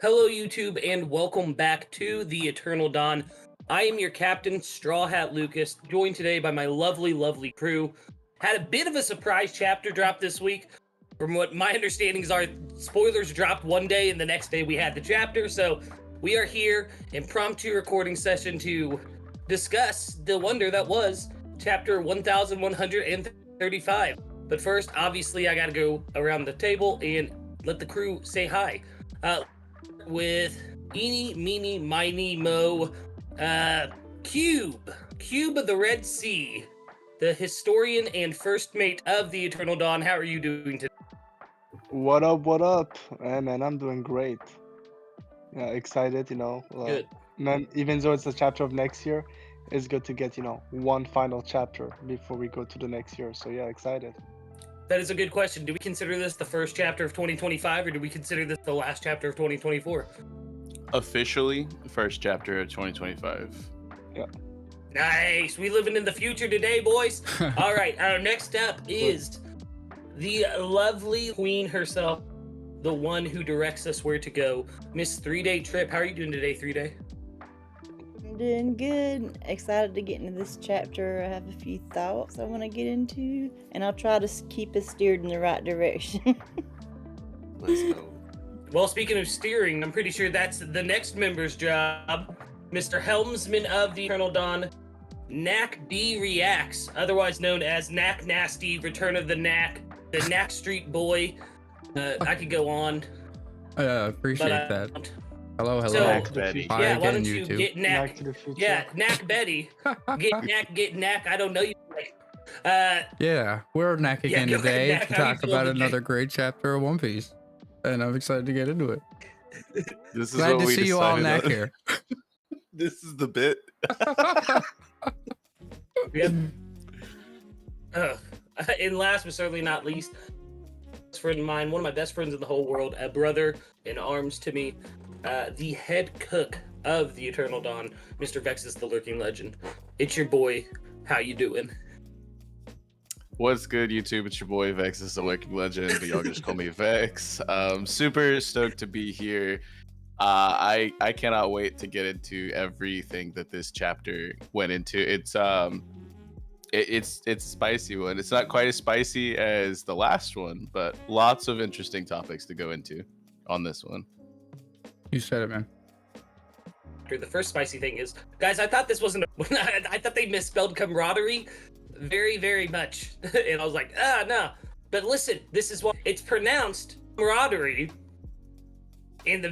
Hello, YouTube, and welcome back to the Eternal Dawn. I am your captain, Straw Hat Lucas, joined today by my lovely, lovely crew. Had a bit of a surprise chapter drop this week. From what my understandings are, spoilers dropped one day, and the next day we had the chapter. So we are here, impromptu recording session to discuss the wonder that was chapter 1135. But first, obviously, I gotta go around the table and let the crew say hi. With Eeny, Meeny, Miny, Mo, Kube of the Red Sea, the historian and first mate of the Eternal Dawn. How are you doing today? What up? What up? Man, I'm doing great. Yeah, excited, Good. man, even though it's a chapter of next year, it's good to get, one final chapter before we go to the next year. So yeah, excited. That is a good question. Do we consider this the first chapter of 2025, or do we consider this the last chapter of 2024? Officially, first chapter of 2025. Yeah. Nice. We living in the future today, boys. All right. Our next up is the lovely queen herself, the one who directs us where to go, Miss 3-Day Trip. How are you doing today, 3-Day? I'm doing good. Excited to get into this chapter. I have a few thoughts I want to get into, and I'll try to keep us steered in the right direction. Let's go. Well, speaking of steering, I'm pretty sure that's the next member's job, Mr. Helmsman of the Eternal Dawn, Knack B Reacts, otherwise known as Knack Nasty, Return of the Knack Street Boy. I could go on. Appreciate but that. Hello. So, Knack Betty. Hi yeah, why again, don't you YouTube. get Back Knack? to the future. Yeah, Knack Betty. Get Knack. I don't know you. Yeah, we're Knack Yeah, again go ahead, today Knack. to How you talk feeling about today? another great chapter of One Piece, and I'm excited to get into it. This is Glad what to we see you all, decided Knack on. here. This is the bit. Yep. And last but certainly not least, best friend of mine, one of my best friends in the whole world, a brother in arms to me, the head cook of the Eternal Dawn, Mr. Vexus the Lurking Legend. It's your boy. How you doing? What's good, YouTube? It's your boy Vex. This is the Lurking Legend, but y'all just call me Vex. Super stoked to be here. I cannot wait to get into everything that this chapter went into. It's a spicy one. It's not quite as spicy as the last one, but lots of interesting topics to go into on this one. You said it, man. The first spicy thing is, guys, I thought this wasn't. I thought they misspelled camaraderie very, very much, and I was like, no. But listen, this is what it's pronounced camaraderie. And the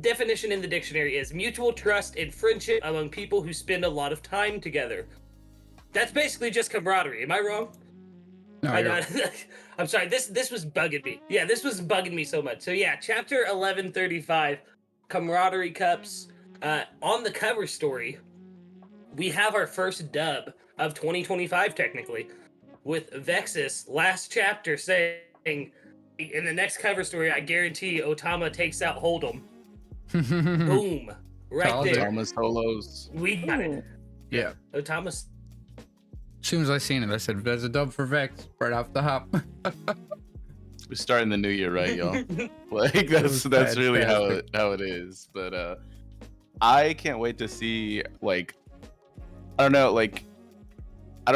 definition in the dictionary is mutual trust and friendship among people who spend a lot of time together. That's basically just camaraderie. Am I wrong? No, I'm sorry. This was bugging me. Yeah, this was bugging me so much. So yeah, chapter 1135, camaraderie cups. On the cover story, we have our first dub of 2025, technically, with Vexus last chapter saying, in the next cover story, I guarantee Otama takes out Hold'em. Boom. Right Called it. there. Thomas Holos. We got it. Yeah. Otama's. As soon as I seen it, I said, "There's a dub for Vex right off the hop." We're starting the new year right, y'all. Like that's really fantastic. how it is. But I can't wait to see, like, I don't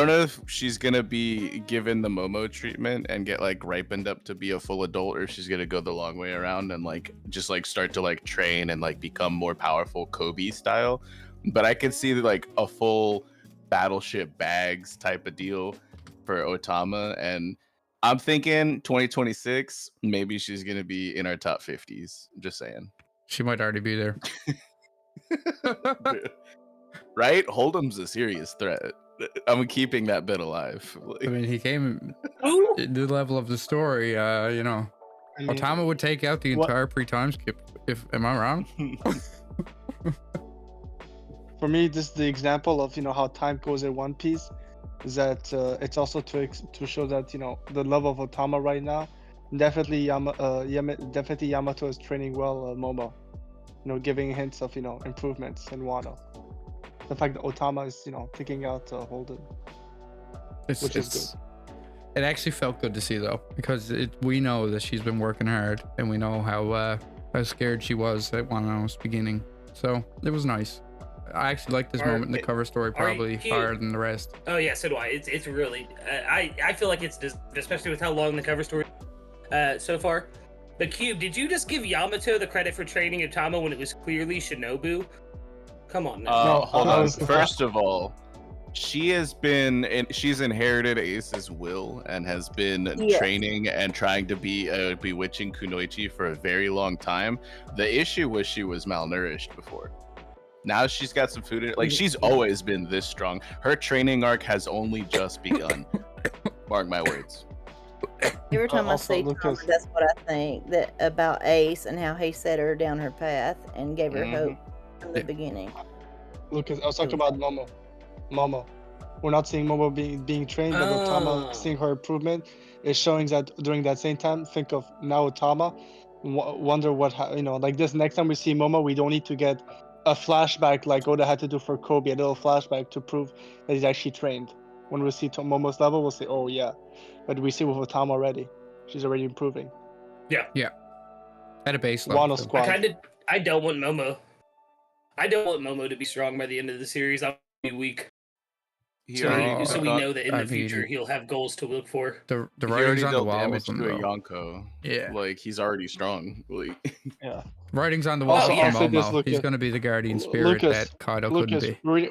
know if she's gonna be given the Momo treatment and get like ripened up to be a full adult, or if she's gonna go the long way around and like just like start to like train and like become more powerful Kobe style. But I could see like a full battleship bags type of deal for Otama, and I'm thinking 2026 maybe she's gonna be in our top 50s. I'm just saying. She might already be there. Right? Hold'em's a serious threat. I'm keeping that bit alive. I mean, he came Ooh. the level of the story. I mean, Otama would take out the what- entire pre-time skip. Am I wrong? for me, this is the example of how time goes in One Piece. Is that it's also to show that the love of Otama right now. Definitely definitely Yamato is training well Momo. Giving hints of improvements in Wano. The fact that Otama is taking out Holden, which is good. It actually felt good to see though, because we know that she's been working hard, and we know how how scared she was at Wano's beginning. So it was nice. I actually like this Are- moment in the cover story are you probably cute? higher than the rest. Oh yeah, so do I. It's really I feel like it's especially with how long the cover story so far. But Cube, did you just give Yamato the credit for training Otama when it was clearly Shinobu? Come on now. No, Hold I on. was- First of all, she's inherited Ace's will and has been Yes. training and trying to be bewitching Kunoichi for a very long time. The issue was she was malnourished before. Now she's got some food in it. Like, she's always been this strong. Her training arc has only just begun. Mark my words. Every time I also, see Lucas- Tama, that's what I think that about Ace and how he set her down her path and gave her Mhm. hope from the Yeah. beginning. Lucas, I was talking about Momo. We're not seeing Momo being trained, but Otama Oh. seeing her improvement is showing that during that same time. Think of now Otama. Wonder what like this. Next time we see Momo, we don't need to get a flashback like Oda had to do for Kobe, a little flashback to prove that he's actually trained. When we see Momo's level, we'll say, "Oh yeah," but we see with Otama already, she's already improving. At a base level. Wano too. squad. I don't want Momo. I don't want Momo to be strong by the end of the series. I'll be weak. He So, already, so we know that in I the future mean- he'll have goals to look for. The he already writing's on the dealt wall damage with him, to a though. Yonko. Yeah. Like, he's already strong. Like, Yeah. Writing's on the wall Also, for yeah. I'll say this, Momo. Lucas. He's going to be the guardian spirit Lucas, that Kaido Lucas, couldn't be.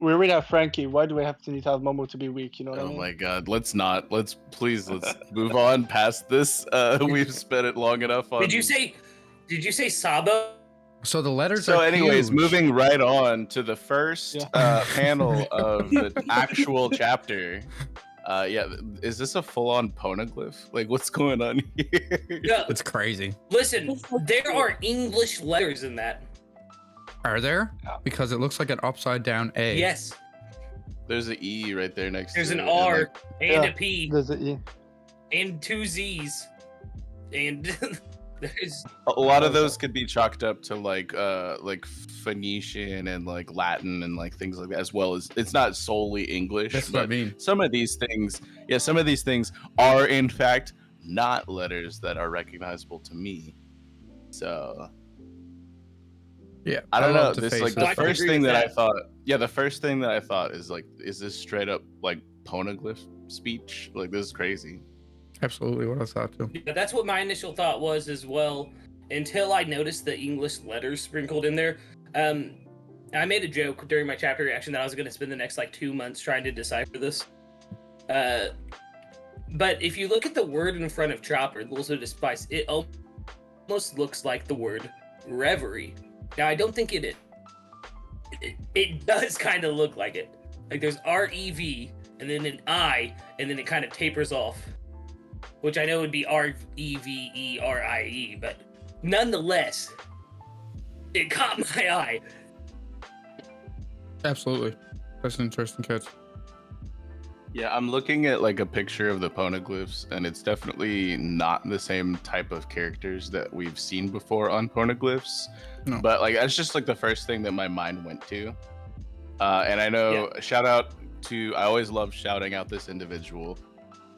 we read at Frankie. Why do we have to need to have Momo to be weak? You know what I oh mean? my god, let's move on past this. We've spent it long enough on. Did you say Sabo? So the letters So, are anyways, huge. moving right on to the first Yeah. panel of the actual chapter. Yeah, is this a full-on poneglyph? Like, what's going on here? No, It's crazy. listen, there are English letters in that. Are there? Yeah. Because it looks like an upside down A. Yes, There's an E right there next there's to an it. and, R like, and Yeah. a P There's a E. and two Z's, and there's a lot of those could be chalked up to like Phoenician and like Latin and like things like that, as well as it's not solely English. That's what I but mean. some of these things are in fact not letters that are recognizable to me. So Yeah. I don't know. love the This like faces. the I can first agree thing with that I that. thought. Yeah, the first thing that I thought is like, is this straight up like poneglyph speech? Like, this is crazy. Absolutely what I thought too. Yeah, that's what my initial thought was as well, until I noticed the English letters sprinkled in there. I made a joke during my chapter reaction that I was going to spend the next like 2 months trying to decipher this. But if you look at the word in front of Chopper, also to spice, it almost looks like the word reverie. Now, I don't think it does kind of look like it. Like there's R-E-V and then an I, and then it kind of tapers off. Which I know would be R-E-V-E-R-I-E, but nonetheless, it caught my eye. Absolutely. That's an interesting catch. Yeah, I'm looking at like a picture of the poneglyphs, and it's definitely not the same type of characters that we've seen before on poneglyphs. No. But like, that's just like the first thing that my mind went to. And I know, shout out to, I always love shouting out this individual.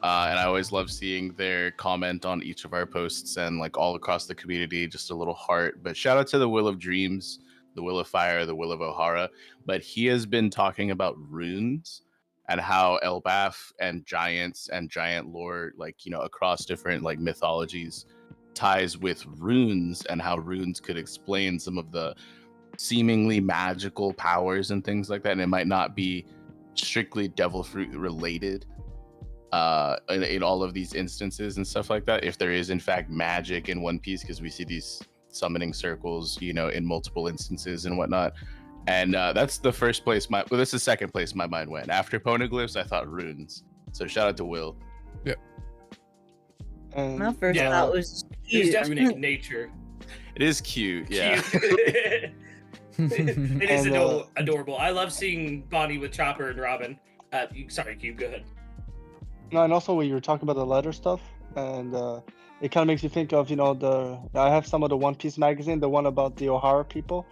And I always love seeing their comment on each of our posts and like all across the community, just a little heart. But shout out to the Will of Dreams, the Will of Fire, the Will of Ohara. But he has been talking about runes and how Elbaf and giants and giant lore, like, you know, across different like mythologies, ties with runes and how runes could explain some of the seemingly magical powers and things like that. And it might not be strictly devil fruit related in all of these instances and stuff like that, if there is in fact magic in One Piece, because we see these summoning circles, you know, in multiple instances and whatnot. And that's the first place this is second place my mind went. After poneglyphs, I thought runes. So shout out to Will. And, My first Yeah. thought was just There's cute. definitely nature. It is cute, yeah. Cute. It is And, adorable. I love seeing Bonnie with Chopper and Robin. Sorry, Cube, go ahead. No, and also when you were talking about the letter stuff, and it kind of makes you think of, you know, I have some of the One Piece magazine, the one about the Ohara people.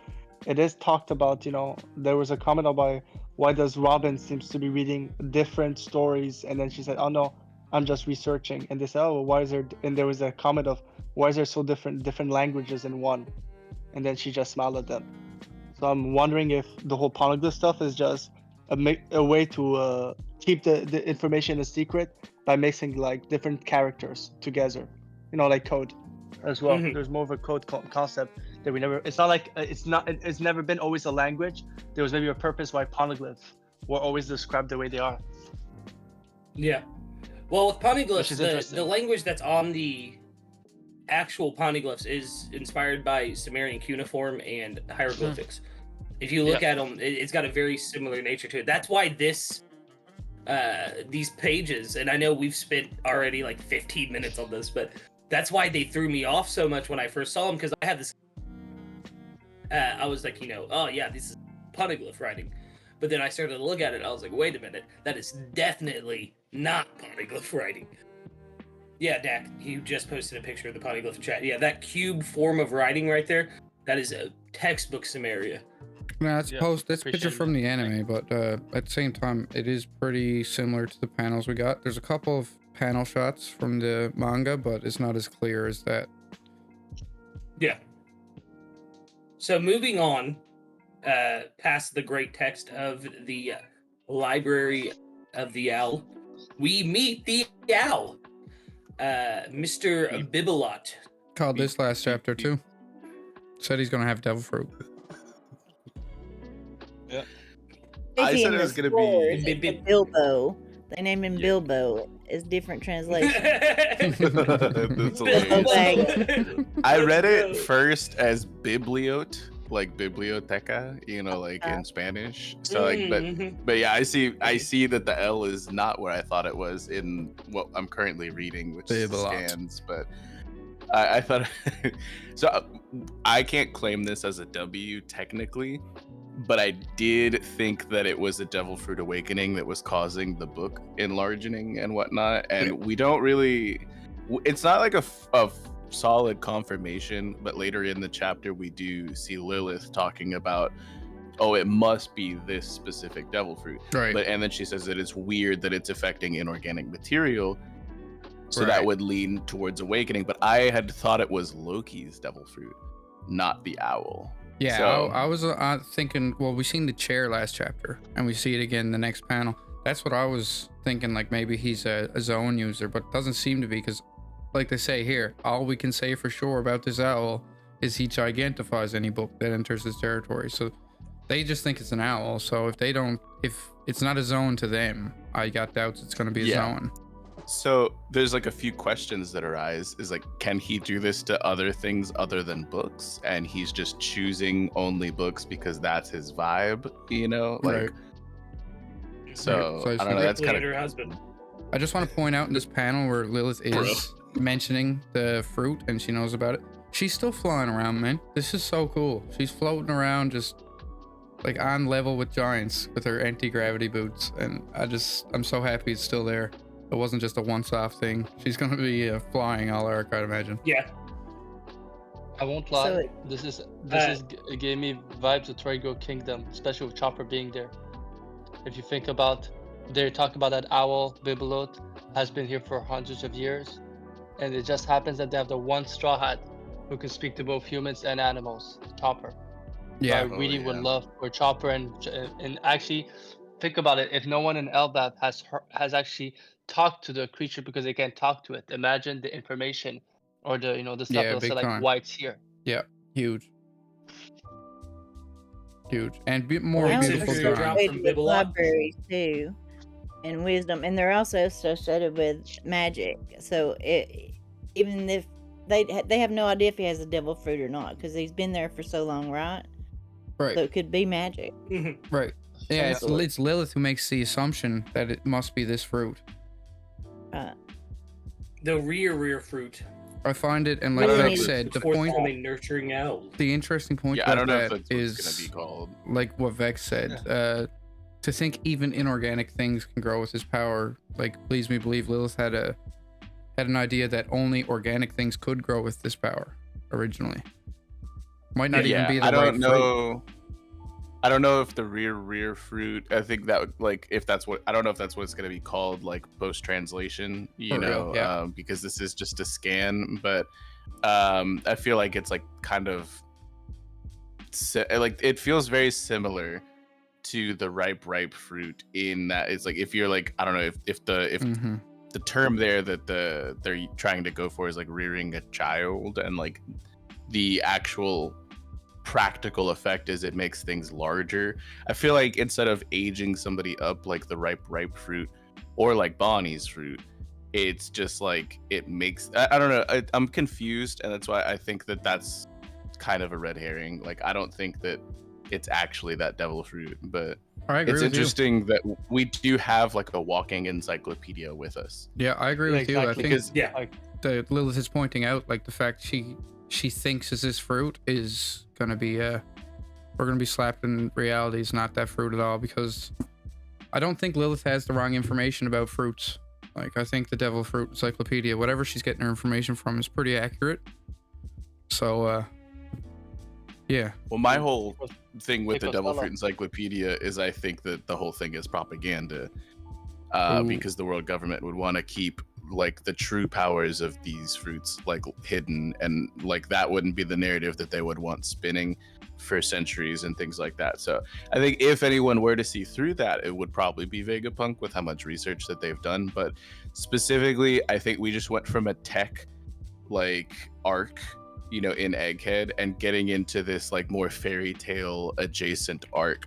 It is talked about, you know, there was a comment about why does Robin seems to be reading different stories, and then she said, oh no, I'm just researching. And they said, oh, why is there? And there was a comment of, why is there so different languages in one? And then she just smiled at them. So I'm wondering if the whole poneglyph stuff is just a way to keep the information a secret by mixing like different characters together, like code as well. Mhm. There's more of a code concept that we never. It's not like it's never been always a language. There was maybe a purpose why poneglyphs were always described the way they are. Yeah. Well, with Which poneglyphs, is the interesting. language that's on the actual poneglyphs is inspired by Sumerian cuneiform and hieroglyphics. If you look at them, it's got a very similar nature to it. That's why these pages, and I know we've spent already like 15 minutes on this, but that's why they threw me off so much when I first saw them, because I had this. I was like, oh yeah, this is poneglyph writing. But then I started to look at it, I was like, wait a minute, that is definitely not poneglyph writing. Yeah, Dak, you just posted a picture of the poneglyph in chat. Yeah, that cube form of writing right there, that is a textbook Sumeria. No, that's Yeah, that's a picture appreciate from that. the anime, but at the same time, it is pretty similar to the panels we got. There's a couple of panel shots from the manga, but it's not as clear as that. Yeah. So moving on, past the great text of the Library of the Owl, we meet the owl, Mr. Bibelot. Called this last chapter too. Said he's gonna have devil fruit. I said it was gonna be- Bilbo. They named him Yeah. Bilbo. It's different translation. That's Bilbo hilarious. Baggins. I read it first as bibliote, like biblioteca, like in Spanish. So like, Mhm. but yeah, I see that the L is not where I thought it was in what I'm currently reading, which is Biblot. scans. But I thought so. I can't claim this as a W technically, but I did think that it was a devil fruit awakening that was causing the book enlarging and whatnot. And we don't really. It's not like a solid confirmation, but later in the chapter we do see Lilith talking about, oh, it must be this specific devil fruit. Right. And then she says that it's weird that it's affecting inorganic material, so Right. that would lean towards awakening. But I had thought it was Loki's devil fruit, not the owl. Yeah, So- I was thinking. Well, we seen the chair last chapter, and we see it again in the next panel. That's what I was thinking. Like maybe he's a zone user, but it doesn't seem to be, because, like they say here, all we can say for sure about this owl is he gigantifies any book that enters his territory. So they just think it's an owl. So if it's not a zone to them, I got doubts it's going to be a Yeah. zone. So there's like a few questions that arise. Is like, can he do this to other things other than books? And he's just choosing only books because that's his vibe, Like, Right. so So I don't know. That's kind of her husband. I just want to point out in this panel where Lilith is mentioning the fruit and she knows about it. She's still flying around, man. This is so cool. She's floating around just like on level with giants with her anti-gravity boots. And I'm so happy it's still there. It wasn't just a once-off thing. She's going to be flying all arc, I'd imagine. Yeah. I won't lie. So It gave me vibes of Trigo Kingdom, especially with Chopper being there. If you think about, they talk about that owl, Bibelot, has been here for hundreds of years, and it just happens that they have the one straw hat who can speak to both humans and animals, Chopper. Yeah. I really would love for Chopper and actually think about it. If no one in Elbap has actually talked to the creature because they can't talk to it, imagine the information or the the stuff Yeah, that'll say big like time. why it's here. Yeah. Huge. And more Well, beautiful it's a drawings. drop from with Bibelot. libraries too, and wisdom, and they're also associated with magic. So even if they have no idea if he has a devil fruit or not, because he's been there for so long, right? Right. So it could be magic. Right. Yeah, Absolutely. it's Lilith who makes the assumption that it must be this fruit. The rear fruit. I find it, and like Really Beck neat. said, the Forthcoming nurturing owl. the interesting point Yeah, I about don't know if that that's what it's is gonna be called. like what Vex said. To think even inorganic things can grow with his power, like leads me to believe Lilith had an idea that only organic things could grow with this power originally. Might not even be the I right don't know. I don't know if the rear fruit. I think that would, like, if that's what, I don't know if that's what it's gonna be called, like post translation. You For real, know, yeah. because this is just a scan. But I feel like it's like kind of like it feels very similar to the ripe fruit in that it's like if you're like I don't know if Mm-hmm. the term there that they're trying to go for is like rearing a child, and like the actual practical effect is it makes things larger. I feel like instead of aging somebody up like the ripe fruit or like Bonnie's fruit, it's just like it makes I don't know. I'm confused, and that's why I think that that's kind of a red herring. Like I don't think that it's actually that devil fruit, but I agree it's with you. interesting that we do have like a walking encyclopedia with us. Yeah, I agree Yeah, with you. I exactly. think Because Yeah. Like, that Lilith is pointing out, like the fact she thinks is this fruit is gonna be we're gonna be slapped in reality. It's not that fruit at all, because I don't think Lilith has the wrong information about fruits. Like I think the Devil Fruit Encyclopedia, whatever she's getting her information from, is pretty accurate. So yeah. well, my whole thing with the Because Devil Ella- Fruit Encyclopedia is I think that the whole thing is propaganda, Ooh. because the world government would want to keep like the true powers of these fruits like hidden, and like that wouldn't be the narrative that they would want spinning for centuries and things like that. So I think if anyone were to see through that, it would probably be Vegapunk with how much research that they've done. But specifically, I think we just went from a tech like arc, you know, in Egghead, and getting into this like more fairy tale adjacent arc.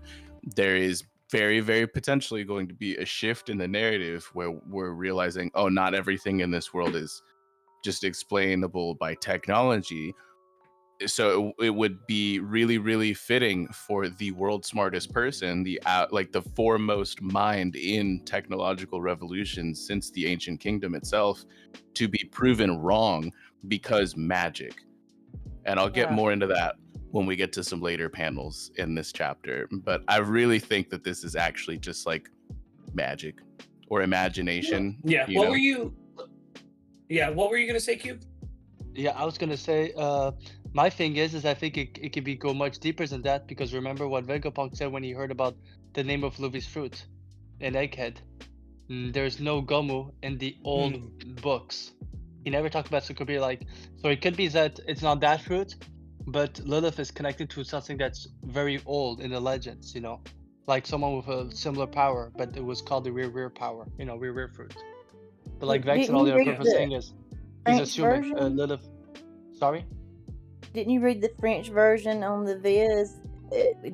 There is very, very potentially going to be a shift in the narrative where we're realizing, oh, not everything in this world is just explainable by technology. So it would be really, really fitting for the world's smartest person, the like the foremost mind in technological revolutions since the ancient kingdom itself, to be proven wrong because magic. And I'll get Yeah. more into that when we get to some later panels in this chapter. But I really think that this is actually just like magic or imagination. Yeah. you What know? were you? Yeah. What were you gonna say, Cube? yeah, I was gonna say, my thing is I think it could be go much deeper than that, because remember what Vegapunk said when he heard about the name of Luffy's fruit in Egghead. There's no Gomu in the old books. He never talked about Sukubira, like, so it could be that it's not that fruit, but Lilith is connected to something that's very old in the legends, you know, like someone with a similar power, but it was called the rear power, you know, rear fruit. But like Vex and Didn't all you the read other the saying is, he's French assuming version? Lilith. Sorry. Didn't you read the French version on the Viz?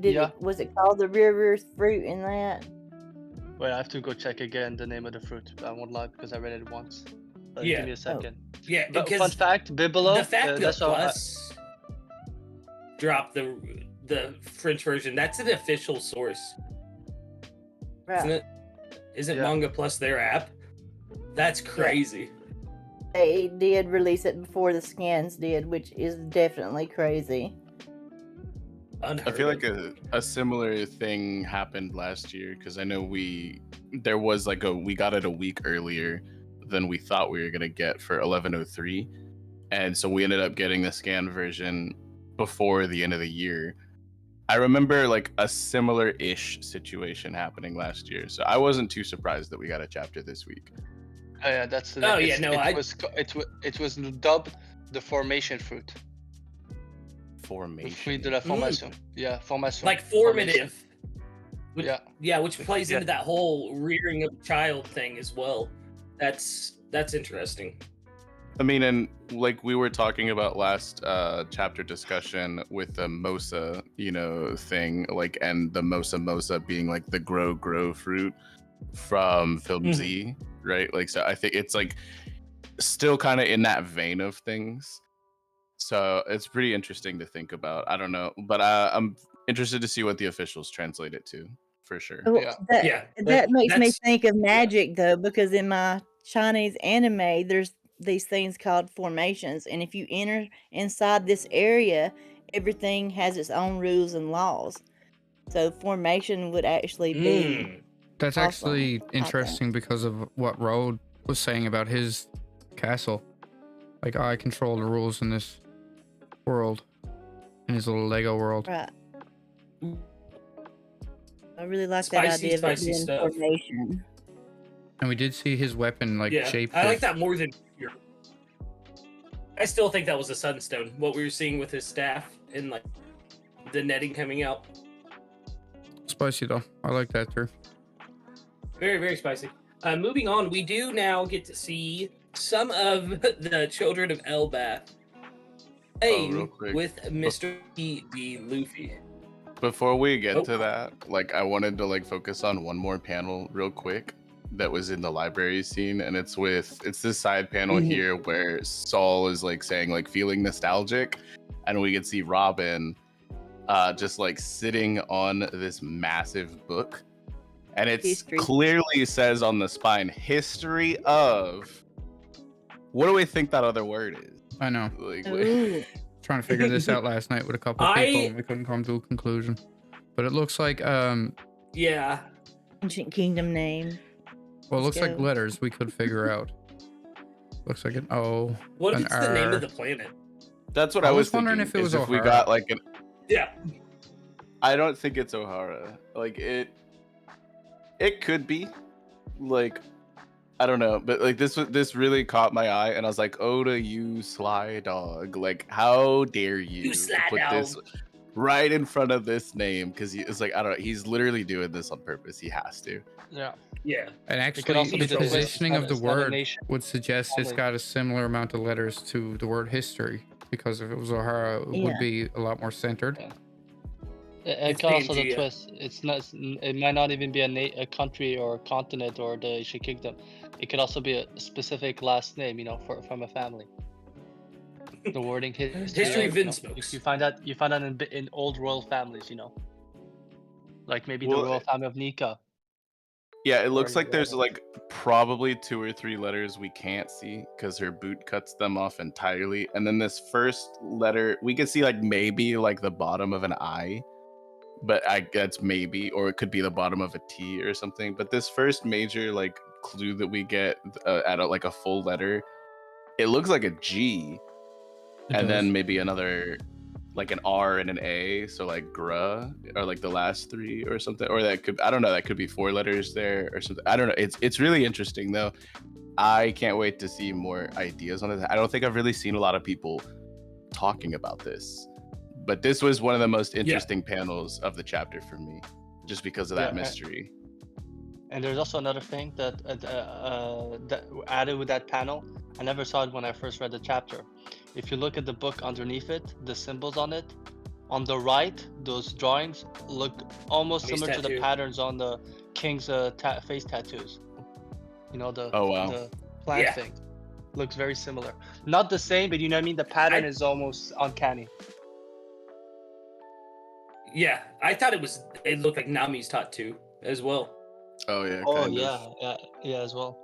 Yeah. Was it called the rear fruit in that? Wait, I have to go check again the name of the fruit. I won't lie because I read it once. Yeah. Give me a second. Yeah. But fun Because fact, Bibelo. the fact that's that all. Plus dropped the French version. That's an official source, isn't it? Isn't Yeah. Manga Plus their app? That's crazy. They did release it before the scans did, which is definitely crazy. I feel like a similar thing happened last year, because I know we got it a week earlier than we thought we were gonna get for 1103, and so we ended up getting the scan version before the end of the year. I remember like a similar-ish situation happening last year, so I wasn't too surprised that we got a chapter this week. Oh yeah, that's the. Oh, yeah, no, it was dubbed the formation fruit. The Formation. fruit de la formation. Yeah, formation. like formative. Which, Yeah. Yeah, which plays Yeah. into that whole rearing of a child thing as well. That's interesting. I mean, and like we were talking about last chapter discussion with the Mosa, you know, thing, like, and the Mosa being like the grow fruit from Film Z, right? Like, so I think it's like still kind of in that vein of things. So it's pretty interesting to think about. I don't know, but I'm interested to see what the officials translate it to, for sure. Yeah. That makes me that's- think of magic though, because in my Chinese anime, there's these things called formations, and if you enter inside this area, everything has its own rules and laws. So formation would actually be That's awesome, actually I think. interesting because of what Road was saying about his castle. Like, I control the rules in this world, in his little Lego world. Right. I really like that idea of it Spicy being stuff. formation. And we did see his weapon like Yeah, shape. I like that more than fear. I still think that was a sunstone. What we were seeing with his staff and like the netting coming out. Spicy though. I like that too. Very, very spicy. Moving on, we do now get to see some of the children of Elbath real playing quick. with Mr. E. B. Luffy. Before we get Oh. to that, like I wanted to like focus on one more panel real quick that was in the library scene, and it's this side panel Mhm. here where Saul is like saying like feeling nostalgic, and we can see Robin just like sitting on this massive book, and it History. clearly says on the spine history of, what do we think that other word is? I know. Like Ooh. Trying to figure this out last night with a couple of people, and we couldn't come to a conclusion. But it looks like Yeah. Ancient kingdom name. well, it looks Let's like go. letters we could figure out. Looks like an O. What if An it's the name R. of the planet? that's what I I was was wondering thinking, if it was is if we O'Hara. got like an, Yeah. I don't think it's O'Hara. Like it could be, like, I don't know, but like this really caught my eye, and I was like, Oda, you sly dog! Like, how dare you sly put this dog. right in front of this name? Because it's like, I don't know, he's literally doing this on purpose. He has to. Yeah. Yeah. And could actually, also the be the place. positioning of the It's not a word nation. would suggest it's Only. got a similar amount of letters to the word history. Because if it was O'Hara, it Yeah. would be a lot more centered. Yeah. It's It also PNG, the yeah. twist. It's not. It might not even be a country or a continent or the Asian kingdom. It could also be a specific last name, you know, from a family. The wording history. History of, you know, Vinsmokes. you find that in old royal families, you know, like maybe Well, the royal family of Nika. Yeah, it Or looks like there's whatever. like probably 2 or 3 letters we can't see because her boot cuts them off entirely. And then this first letter, we can see like maybe like the bottom of an I, but I guess maybe, or it could be the bottom of a T or something. But this first major like clue that we get at like a full letter, it looks like a G, and then maybe another like an R and an A, so like gra, or like the last 3 or something, or that could, I don't know, that could be 4 letters there or something. I don't know. It's really interesting though. I can't wait to see more ideas on it. I don't think I've really seen a lot of people talking about this, but this was one of the most interesting panels of the chapter for me, just because of that Yeah, mystery. And there's also another thing that that added with that panel. I never saw it when I first read the chapter. If you look at the book underneath it, the symbols on it, on the right, those drawings look almost Face similar to the tattoo. patterns on the king's face tattoos. You know, the Oh, wow. the plant Yeah. thing looks very similar. Not the same, but you know what I mean. The pattern I- is almost uncanny. Yeah. I thought it looked like Nami's tattoo as well. Oh yeah. Oh kind yeah, of. yeah, as well.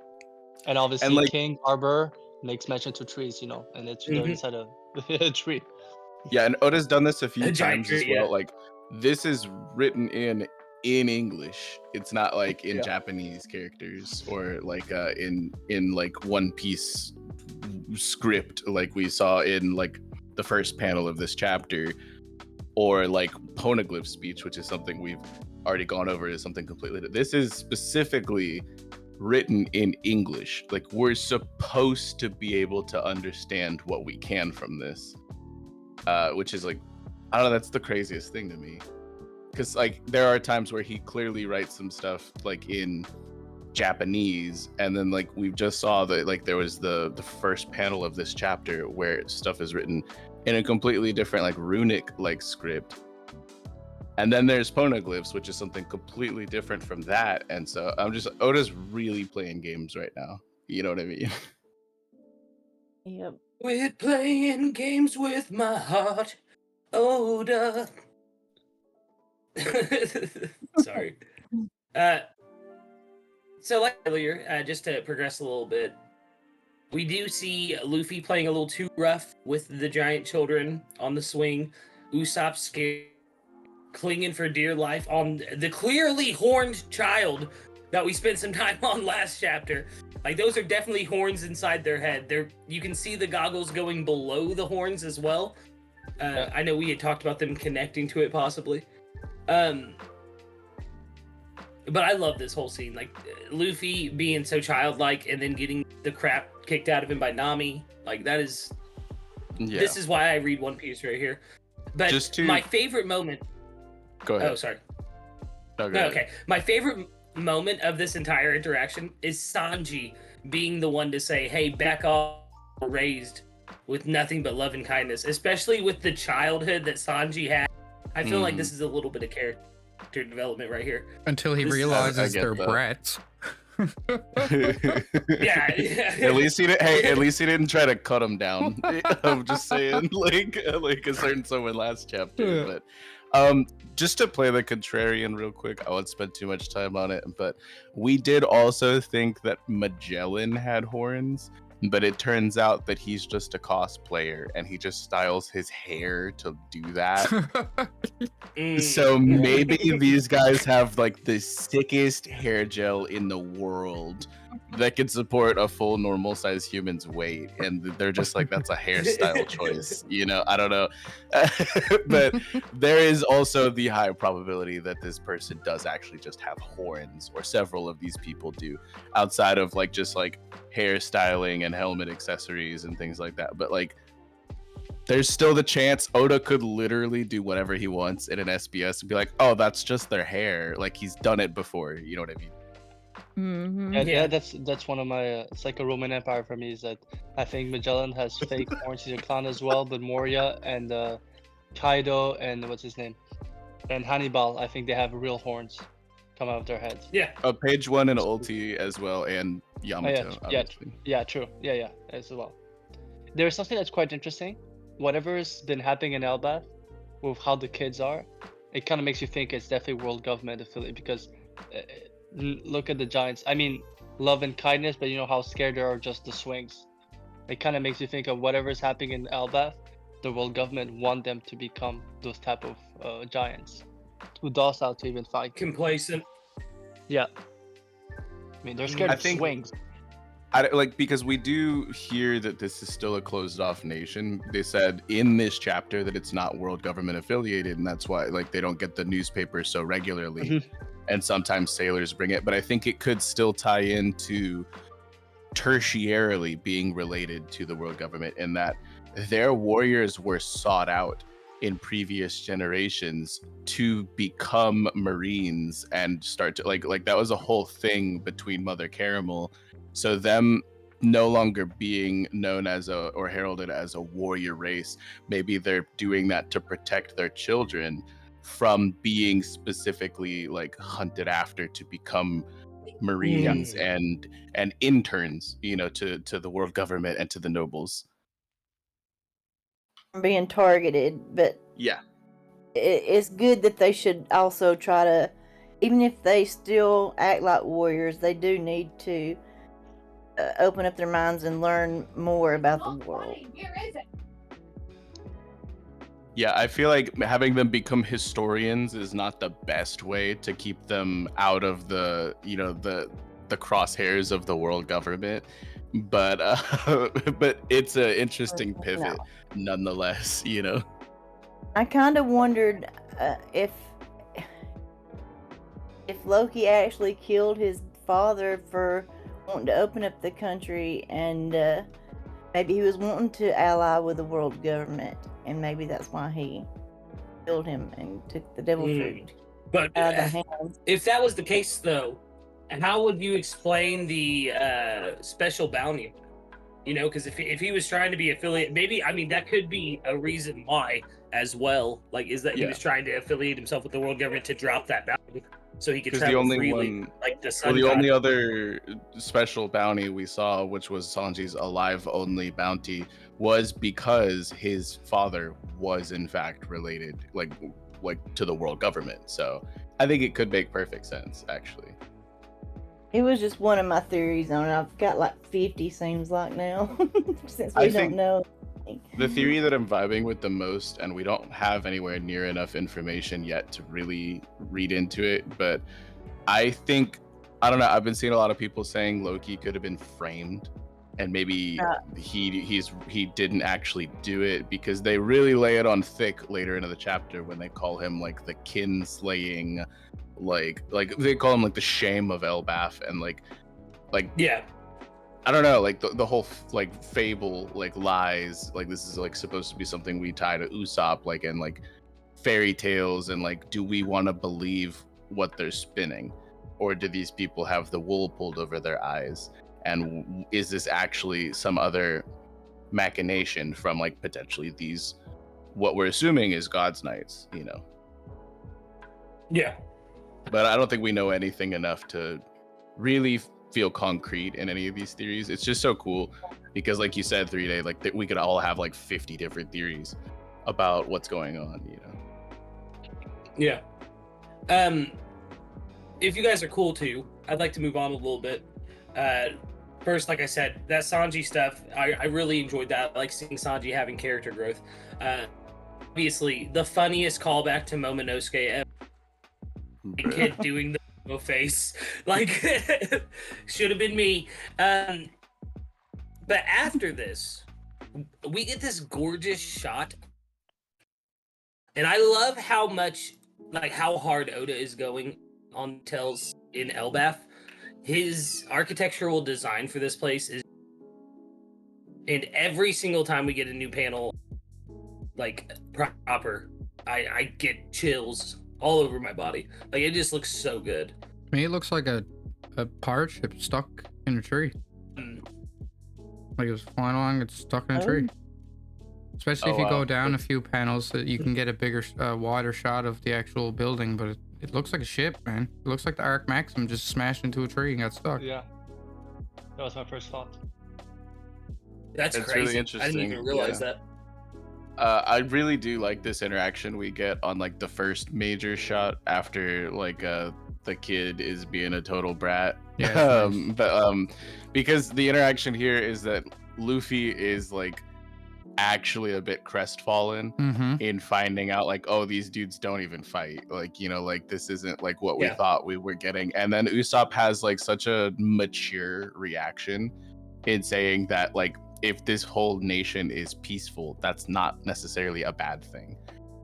And obviously, And, like- King Arbor makes mention to trees, you know, and it's they're Mhm. inside a tree. Yeah, and Oda's done this a few A giant times as tree, well. yeah. Like, this is written in English. It's not like in Yeah. Japanese characters or like in like One Piece script, like we saw in like the first panel of this chapter, or like poneglyph speech, which is something we've already gone over, is something completely different. This is specifically written in English. Like, we're supposed to be able to understand what we can from this, which is like, I don't know, that's the craziest thing to me, because like there are times where he clearly writes some stuff like in Japanese, and then like we just saw that like there was the first panel of this chapter where stuff is written in a completely different like runic like script, and then there's poneglyphs, which is something completely different from that. And so Oda's really playing games right now, you know what I mean? Yep. We're playing games with my heart, Oda. Sorry. So like earlier, just to progress a little bit, we do see Luffy playing a little too rough with the giant children on the swing. Usopp scared, clinging for dear life on the clearly horned child that we spent some time on last chapter. Like, those are definitely horns inside their head. You can see the goggles going below the horns as well. I know we had talked about them connecting to it possibly. But I love this whole scene, like Luffy being so childlike and then getting the crap kicked out of him by Nami. Like that is, Yeah. this is why I read One Piece right here. But Just to- my favorite moment. Go ahead. Oh, sorry. No, go No, ahead. okay. My favorite moment of this entire interaction is Sanji being the one to say, "Hey, back off." Raised with nothing but love and kindness, especially with the childhood that Sanji had. I feel like this is a little bit of character development right here. Until he This is- realizes I get they're that. brats. Yeah. At least he didn't. Hey, at least he didn't try to cut him down. I'm just saying, like a certain someone last chapter. Yeah. But just to play the contrarian real quick, I won't spend too much time on it. But we did also think that Magellan had horns, but it turns out that he's just a cosplayer and he just styles his hair to do that. Mm. So maybe these guys have like the sickest hair gel in the world that can support a full normal size human's weight, and they're just like, that's a hairstyle choice, you know? I don't know. But there is also the high probability that this person does actually just have horns, or several of these people do, outside of like just like hairstyling and helmet accessories and things like that. But like, there's still the chance Oda could literally do whatever he wants in an SBS and be like, oh, that's just their hair. Like he's done it before. You know what I mean? Mm-hmm. Yeah, Yeah. that's one of my. It's like a Roman Empire for me. Is that I think Magellan has fake horns. He's a clown as well, but Moria and Kaido and what's his name, and Hannibal. I think they have real horns come out of their heads. Yeah. Page one and Ulti as well, and Yamato. yeah. Obviously. Yeah, true. Yeah, as well. There's something that's quite interesting. Whatever's been happening in Elbath, with how the kids are, it kind of makes you think it's definitely world government affiliate because look at the giants. I mean, love and kindness, but you know how scared they are of just the swings. It kind of makes you think of whatever's happening in Elbath, the world government want them to become those type of giants, too docile to even fight. Complacent. Yeah. I mean, they're scared I of think- swings. Because we do hear that this is still a closed off nation. They said in this chapter that it's not world government affiliated, and that's why like they don't get the newspaper so regularly. And sometimes sailors bring it, but I think it could still tie into tertiarily being related to the world government in that their warriors were sought out in previous generations to become Marines and start to like that was a whole thing between Mother Caramel. So them no longer being known as or heralded as a warrior race, maybe they're doing that to protect their children from being specifically like hunted after to become Marines and interns, you know, to the world government and to the nobles. Being targeted, but Yeah. it's good that they should also try to, even if they still act like warriors, they do need to open up their minds and learn more about the world. Yeah, I feel like having them become historians is not the best way to keep them out of the, you know, the crosshairs of the world government. But but it's an interesting pivot nonetheless, you know. I kind of wondered if Loki actually killed his father for wanting to open up the country, and maybe he was wanting to ally with the world government, and maybe that's why he killed him and took the devil fruit But out of the hands. if that was the case, though, how would you explain the special bounty? You know, because if he was trying to be affiliate, maybe, I mean, that could be a reason why as well. Like, is that he was trying to affiliate himself with the world government to drop that bounty so he could 'Cause travel freely, like the sun the god. only other special bounty we saw, which was Sanji's alive only bounty, was because his father was in fact related, like to the world government. So I think it could make perfect sense, actually. It was just one of my theories on it. I've got like 50, seems like now, since I we think don't know. The theory that I'm vibing with the most, and we don't have anywhere near enough information yet to really read into it, but I think, I don't know, I've been seeing a lot of people saying Loki could have been framed, and maybe he didn't actually do it, because they really lay it on thick later into the chapter when they call him like the kin slaying like they call him like the shame of Elbaf, and like Yeah. I don't know, like the whole like fable, like lies, like this is like supposed to be something we tie to Usopp, like, and like fairy tales, and like, do we want to believe what they're spinning, or do these people have the wool pulled over their eyes, and is this actually some other machination from like potentially these, what we're assuming is God's Knights, you know? Yeah. But I don't think we know anything enough to really feel concrete in any of these theories. It's just so cool because, like you said, 3-Day, like we could all have like 50 different theories about what's going on, you know? Yeah. If you guys are cool too, I'd like to move on a little bit. First, like I said, that Sanji stuff, I really enjoyed that. I like seeing Sanji having character growth. Obviously, the funniest callback to Momonosuke ever. The kid doing the face, like, should have been me. But after this, we get this gorgeous shot, and I love how much, like, how hard Oda is going on details in Elbaf. His architectural design for this place is, and every single time we get a new panel, like, proper, I get chills all over my body. Like, it just looks so good. To me, it looks like a pirate ship stuck in a tree. Like it was flying along, it's stuck in a tree. Especially if you go down a few panels, that you can get a bigger, wider shot of the actual building. But it looks like a ship, man. It looks like the Arc Maxim just smashed into a tree and got stuck. Yeah, that was my first thought. That's It's crazy. really I didn't interesting, even realize yeah. that. I really do like this interaction we get on like the first major shot after like the kid is being a total brat. Yeah, it's nice. But because the interaction here is that Luffy is like actually a bit crestfallen in finding out like, oh, these dudes don't even fight, like, you know, like this isn't like what we thought we were getting. And then Usopp has like such a mature reaction in saying that like, if this whole nation is peaceful, that's not necessarily a bad thing.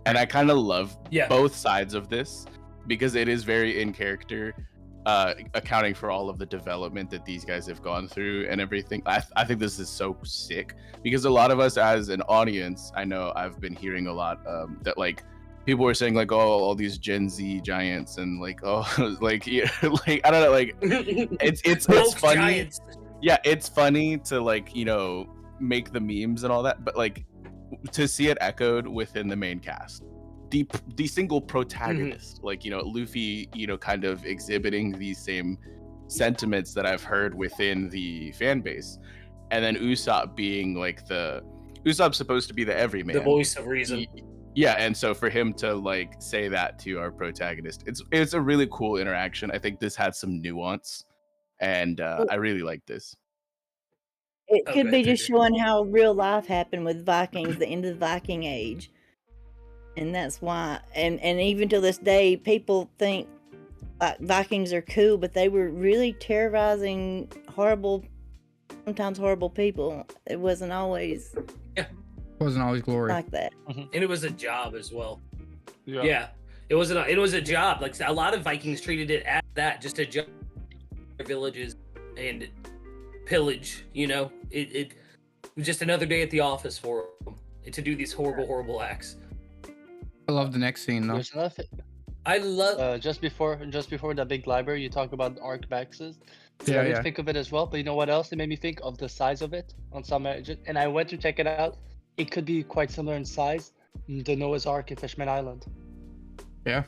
And I kind of love both sides of this because it is very in character, accounting for all of the development that these guys have gone through and everything. I think this is so sick because a lot of us as an audience, I know I've been hearing a lot that like people were saying like, oh, all these Gen Z giants and like, oh, like, yeah, like I don't know, like it's funny. Giants. Yeah, it's funny to like, you know, make the memes and all that, but like to see it echoed within the main cast, the single protagonist, like, you know, Luffy, you know, kind of exhibiting these same sentiments that I've heard within the fan base, and then Usopp being like Usopp's supposed to be the everyman, the voice of reason. Yeah, and so for him to like say that to our protagonist, it's a really cool interaction. I think this had some nuance. And I really like this. It could be just showing how real life happened with Vikings, the end of the Viking age. And that's why, and even to this day, people think like Vikings are cool, but they were really terrorizing, sometimes horrible people. It wasn't always glory like that. And it was a job as well. Yeah. It was a job. Like a lot of Vikings treated it as that, just a job. Villages and pillage, you know, it was just another day at the office for them to do these horrible acts. I love the next scene though. There's another I love just before the big library, you talk about arc maxes. Yeah, I didn't think of it as well, but you know what else it made me think of? The size of it on some, and I went to check it out. It could be quite similar in size. The Noah's Ark in Fishman Island. Yeah.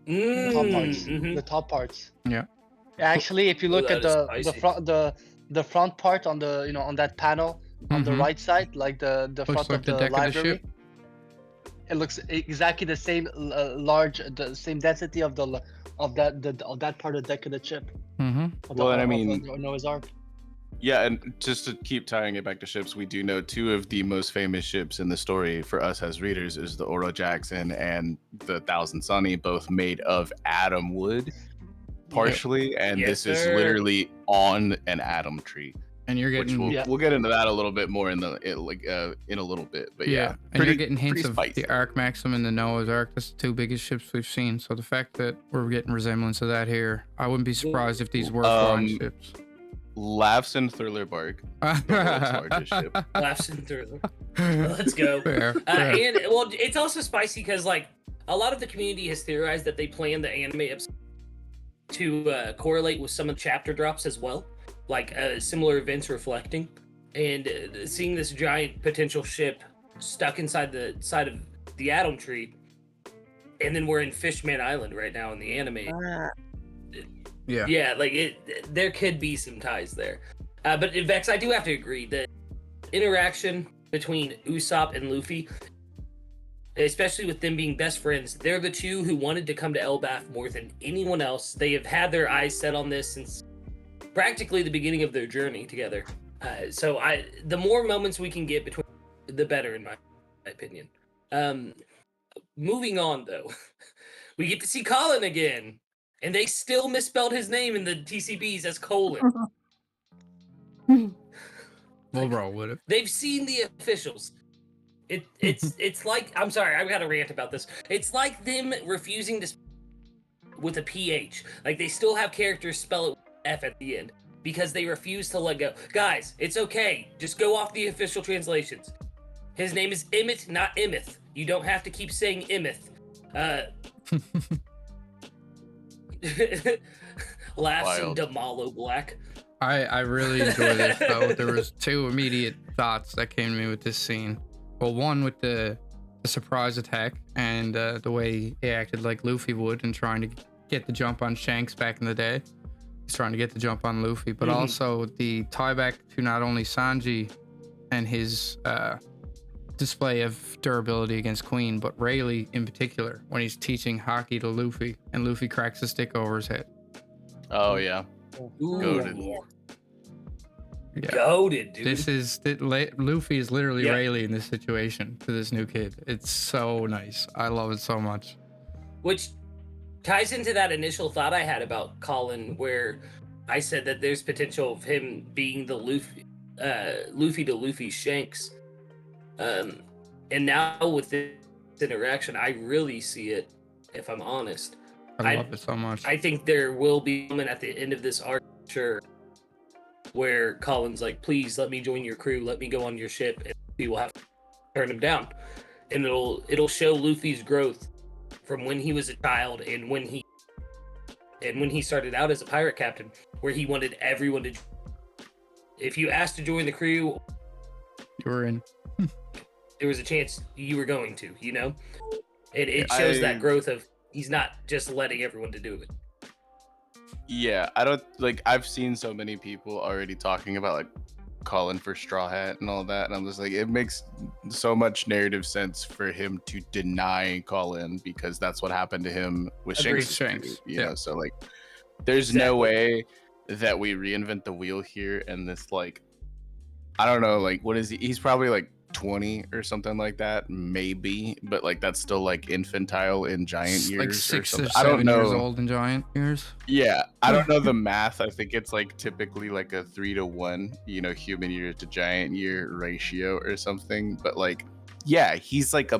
The top parts. The top parts. Yeah. Actually, if you look at the front part on the, you know, on that panel on the right side, like the front like of the deck library, of the ship. It looks exactly the same the same density of that part of the deck of the ship. Well, and I mean, Noah's Ark. Yeah, and just to keep tying it back to ships, we do know two of the most famous ships in the story for us as readers is the Oro Jackson and the Thousand Sunny, both made of atom wood, partially, and this is literally on an atom tree. And you're which getting we'll get into that a little bit more in a little bit. But yeah, and you're getting hints of spicy. the Ark Maxim and the Noah's Ark. That's the two biggest ships we've seen. So the fact that we're getting resemblance of that here, I wouldn't be surprised if these were flying ships. Laughs and Thriller Bark, the world's largest ship. Laughs and Thriller. Let's go. Fair. And well, it's also spicy because like a lot of the community has theorized that they plan the anime episode to correlate with some of the chapter drops as well, like similar events reflecting, and seeing this giant potential ship stuck inside the side of the Atom Tree, and then we're in Fishman Island right now in the anime. Yeah, like there could be some ties there, but Vex, I do have to agree that interaction between Usopp and Luffy, especially with them being best friends, they're the two who wanted to come to Elbaf more than anyone else. They have had their eyes set on this since practically the beginning of their journey together. So the more moments we can get between, the better, in my opinion. Moving on though, we get to see Colin again, and they still misspelled his name in the TCBs as Colin. We'll roll with it. They've seen the officials. It's like, I'm sorry, I've got to rant about this. It's like them refusing to with a PH. Like they still have characters spell it with F at the end because they refuse to let go. Guys, it's okay. Just go off the official translations. His name is Emmett, not Emmeth. You don't have to keep saying Emmeth. Laughs and Damalo Black. I really enjoy this though. There was two immediate thoughts that came to me with this scene. Well, one with the surprise attack and the way he acted like Luffy would in trying to get the jump on Shanks back in the day. He's trying to get the jump on Luffy, but also the tie back to not only Sanji and his display of durability against Queen, but Rayleigh in particular when he's teaching Haki to Luffy and Luffy cracks a stick over his head. Oh yeah. Goated. Yeah. Goated, dude. Luffy is literally Rayleigh in this situation to this new kid. It's so nice. I love it so much. Which ties into that initial thought I had about Colin, where I said that there's potential of him being the Luffy to Luffy Shanks. And now with this interaction, I really see it, if I'm honest. I love it so much. I think there will be a moment at the end of this arc, sure, where Colin's like, please let me join your crew, let me go on your ship, and we will have to turn him down. And it'll show Luffy's growth from when he was a child and when he started out as a pirate captain, where he wanted everyone to, if you asked to join the crew, you were in. There was a chance you were going to, you know? It shows that growth of he's not just letting everyone to do it. Yeah, I don't like. I've seen so many people already talking about like Colin for Straw Hat and all that, and I'm just like, it makes so much narrative sense for him to deny Colin because that's what happened to him with Shanks. You know, so like, there's no way that we reinvent the wheel here. And this, like, I don't know, like, what is he? He's probably like 20 or something like that, maybe, but like that's still like infantile in giant years, like 6 or 7 I don't know. years old in giant years. Yeah, I don't know the math. I think it's like typically like a 3-to-1, you know, human year to giant year ratio or something. But like, yeah, he's like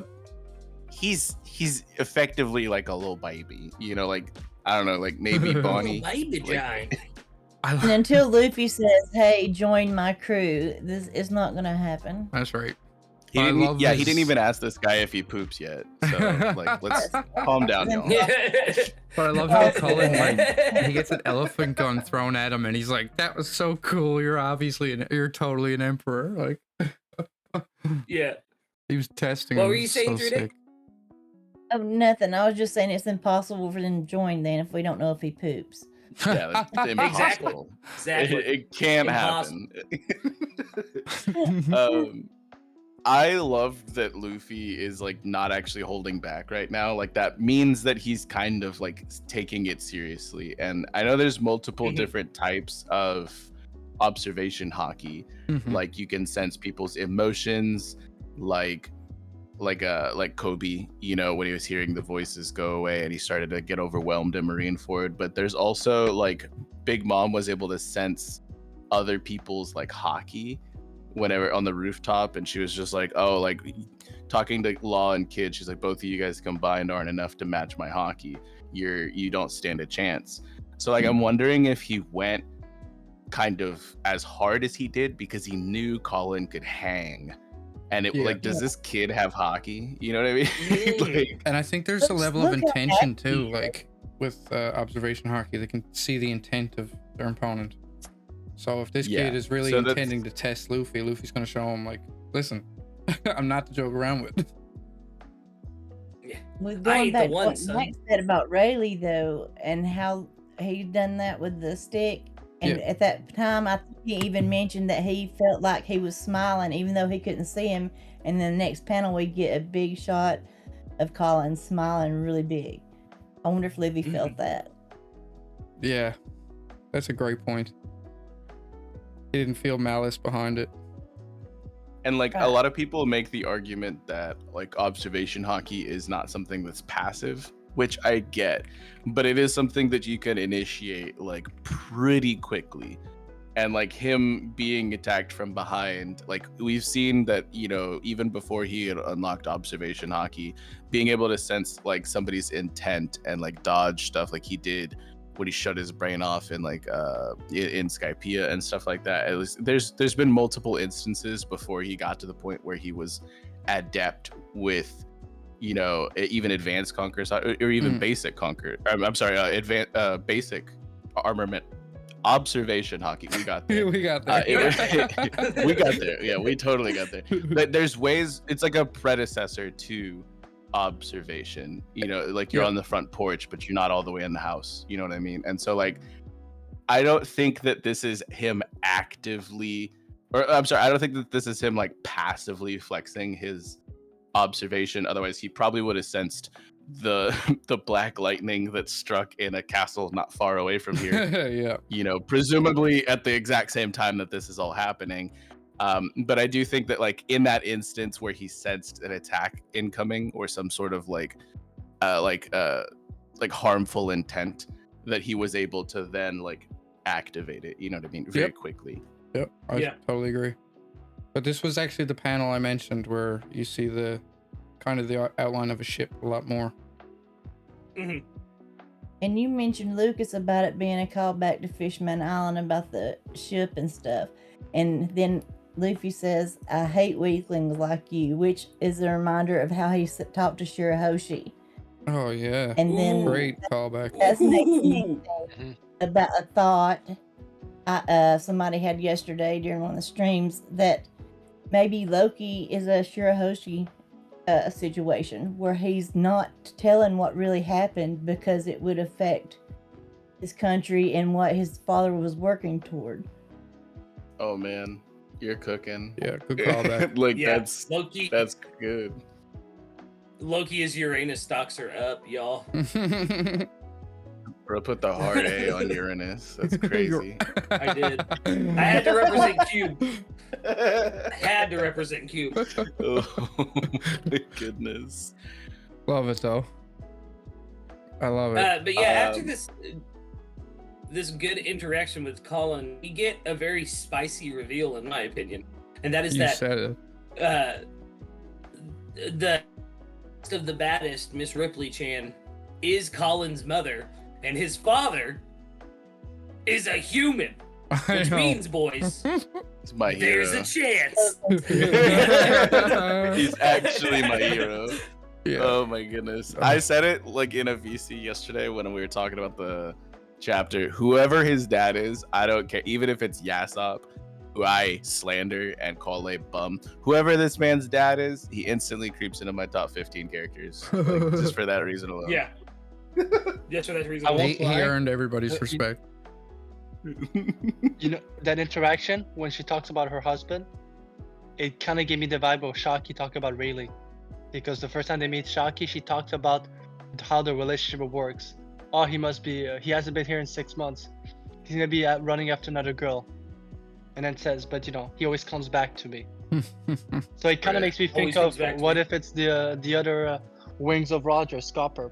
he's effectively like a little baby, you know, like I don't know, like maybe Bonnie. Baby giant. And until Luffy says, "Hey, join my crew," this is not gonna happen. That's right. He didn't even ask this guy if he poops yet. So like, let's calm down, y'all. But I love how Colin, like, he gets an elephant gun thrown at him, and he's like, "That was so cool. You're totally an emperor." Like, yeah. He was testing. What him. were you saying, so Drudick? sick. Oh, nothing. I was just saying it's impossible for them to join then if we don't know if he poops. Yeah, that's impossible. Exactly. It can't happen. I love that Luffy is like not actually holding back right now. Like that means that he's kind of like taking it seriously. And I know there's multiple different types of observation hockey. Like you can sense people's emotions, like Kube, you know, when he was hearing the voices go away and he started to get overwhelmed in Marineford. But there's also like Big Mom was able to sense other people's like hockey whenever on the rooftop, and she was just like, oh, like talking to Law and Kid, she's like, both of you guys combined aren't enough to match my hockey. You don't stand a chance. So like I'm wondering if he went kind of as hard as he did because he knew Colin could hang. And it like, does this kid have hockey? You know what I mean? Like, And I think there's a level of intention too, like with observation hockey, they can see the intent of their opponent. So if this kid is really intending to test Luffy, Luffy's going to show him like, listen, I'm not to joke around with. With going back to what Mike said about Rayleigh though, and how he done that with the stick, and at that time I think he even mentioned that he felt like he was smiling even though he couldn't see him, and then the next panel we get a big shot of Colin smiling really big. I wonder if Livy felt that. Yeah, that's a great point. He didn't feel malice behind it. And like a lot of people make the argument that like observation hockey is not something that's passive, which I get, but it is something that you can initiate like pretty quickly. And like him being attacked from behind, like we've seen that, you know, even before he had unlocked observation hockey, being able to sense like somebody's intent and like dodge stuff like he did when he shut his brain off in like in Skypiea and stuff like that. At least there's been multiple instances before he got to the point where he was adept with, you know, even advanced conquer or even basic conquer. I'm sorry, advanced basic armament. Observation hockey. We got there. We got there. We got there. Yeah, we totally got there. But there's ways. It's like a predecessor to observation. You know, like you're on the front porch, but you're not all the way in the house. You know what I mean? And so, like, I don't think that this is him actively, or I'm sorry, I don't think that this is him like passively flexing his observation. Otherwise, he probably would have sensed the black lightning that struck in a castle not far away from here. Yeah, you know, presumably at the exact same time that this is all happening. But I do think that like in that instance where he sensed an attack incoming or some sort of like harmful intent, that he was able to then like activate it, you know what I mean, very quickly. Yep, I totally agree. But this was actually the panel I mentioned where you see the kind of the outline of a ship a lot more. Mm-hmm. And you mentioned, Lucas, about it being a callback to Fishman Island about the ship and stuff. And then Luffy says, I hate weaklings like you, which is a reminder of how he talked to Shirahoshi. Oh, yeah. And then great callback. That's making me think about a thought somebody had yesterday during one of the streams, that maybe Loki is a Shirahoshi situation where he's not telling what really happened because it would affect his country and what his father was working toward. Oh man, you're cooking. Yeah, good callback. Like that's Loki. That's good. Loki is Uranus stocks are up, y'all. Bro, put the hard A on Uranus. That's crazy. I did. I had to represent Cube. Had to represent Cube. Oh my goodness. Love it though. I love it. But yeah, after this good interaction with Colin, we get a very spicy reveal, in my opinion, and that is you said it. The of the baddest, Miss Ripley Chan, is Colin's mother, and his father is a human. Which means, boys, it's my hero. There's a chance. He's actually my hero. Yeah. Oh my goodness. I said it like in a VC yesterday when we were talking about the chapter. Whoever his dad is, I don't care. Even if it's Yasop, who I slander and call a bum. Whoever this man's dad is, he instantly creeps into my top 15 characters. Like, just for that reason alone. Yeah. Just for that reason. He earned everybody's respect. You know, that interaction when she talks about her husband, it kind of gave me the vibe of Shaki talking about Rayleigh, because the first time they meet Shaki, she talks about how the relationship works. Oh, he must be he hasn't been here in 6 months, he's gonna be running after another girl, and then says, but you know, he always comes back to me. So it kind of makes me think of what if it's the other wings of Roger, Scopper.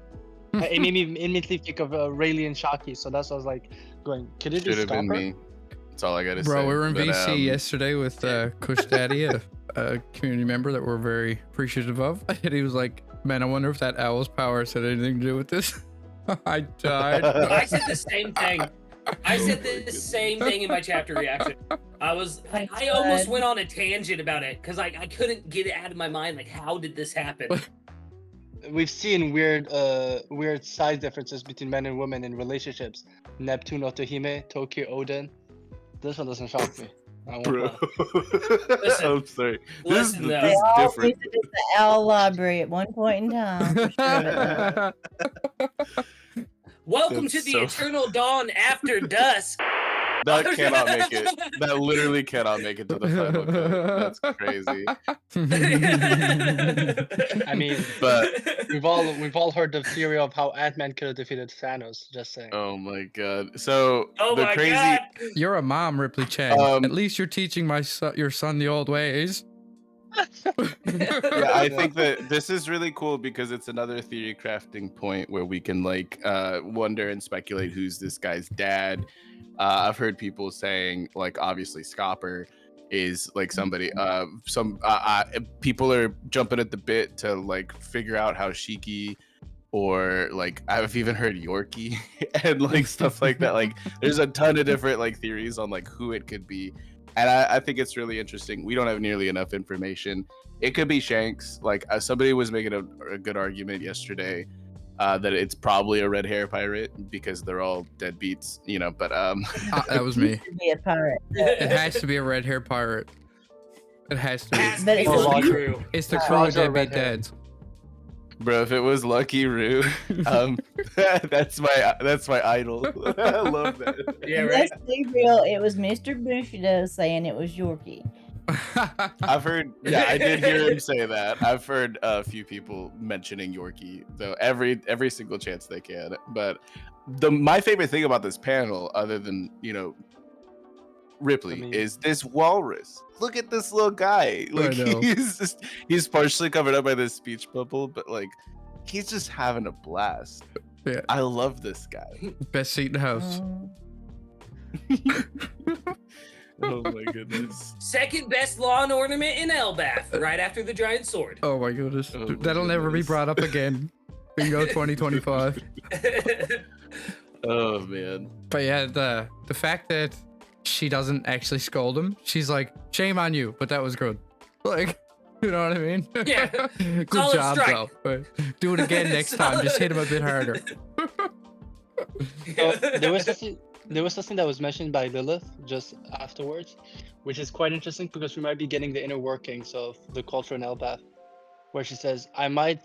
It made me immediately think of Rayleigh and Shaki, so that's what I was like going, could it be Should have been Scopper? me. That's all I gotta say. Bro, we were in But, VC yesterday with Kush Daddy, a community member that we're very appreciative of. And he was like, man, I wonder if that owl's powers had anything to do with this. I died. I said the same thing. I Oh said my the goodness. same thing in my chapter reaction. I almost went on a tangent about it because I couldn't get it out of my mind. Like, how did this happen? We've seen weird size differences between men and women in relationships. Neptune, Otohime, Tokyo, Odin. This one doesn't shock me. I won't Bro. lie. Listen, I'm sorry. listen, though. This They is all different. visited the owl library at one point in time. For sure of it, though. Welcome That's to the so- eternal dawn after dusk. That cannot make it. That literally cannot make it to the final cut. That's crazy. I mean, But we've all heard the theory of how Ant-Man could have defeated Thanos. Just saying. oh my god. So Oh the my crazy god. You're a mom, Ripley Chang. Um, At least you're teaching your son the old ways. yeah, I think that this is really cool because it's another theory crafting point where we can like wonder and speculate who's this guy's dad. I've heard people saying like obviously Scopper is like somebody people are jumping at the bit to like figure out how Shiki or like I've even heard Yorkie and like stuff like that. Like there's a ton of different like theories on like who it could be. And I think it's really interesting. We don't have nearly enough information. It could be Shanks. Like somebody was making a good argument yesterday that it's probably a red hair pirate because they're all deadbeats, you know. But That was me. To be a pirate. It has to be a red hair pirate. It has to be. Has to But be it's the Roger. crew. It's the crew of Roger deadbeat Red Hair. dads. bro, if it was Lucky Roo, that's my idol. I love that. Yeah, right. Let's be real. It was Mr. Bushido saying it was Yorkie. I've heard, yeah, I did hear him say that. I've heard a few people mentioning Yorkie, though every single chance they can. But my favorite thing about this panel, other than Ripley, I mean- is this walrus. Look at this little guy. Like know. he's partially covered up by this speech bubble, but like he's just having a blast. Yeah. I love this guy. Best seat in the house. Oh my goodness. Second best lawn ornament in Elbath, right after the giant sword. Oh my goodness. Oh my That'll never be goodness. brought up again. Bingo 2025. Oh man. But yeah, the fact that she doesn't actually scold him, she's like, shame on you, but that was good. Like, you know what I mean? Yeah. Good Solid job, strike. though. But do it again next time. Just hit him a bit harder. So, there was something that was mentioned by Lilith just afterwards, which is quite interesting because we might be getting the inner workings of the culture in Elbath, where she says, I might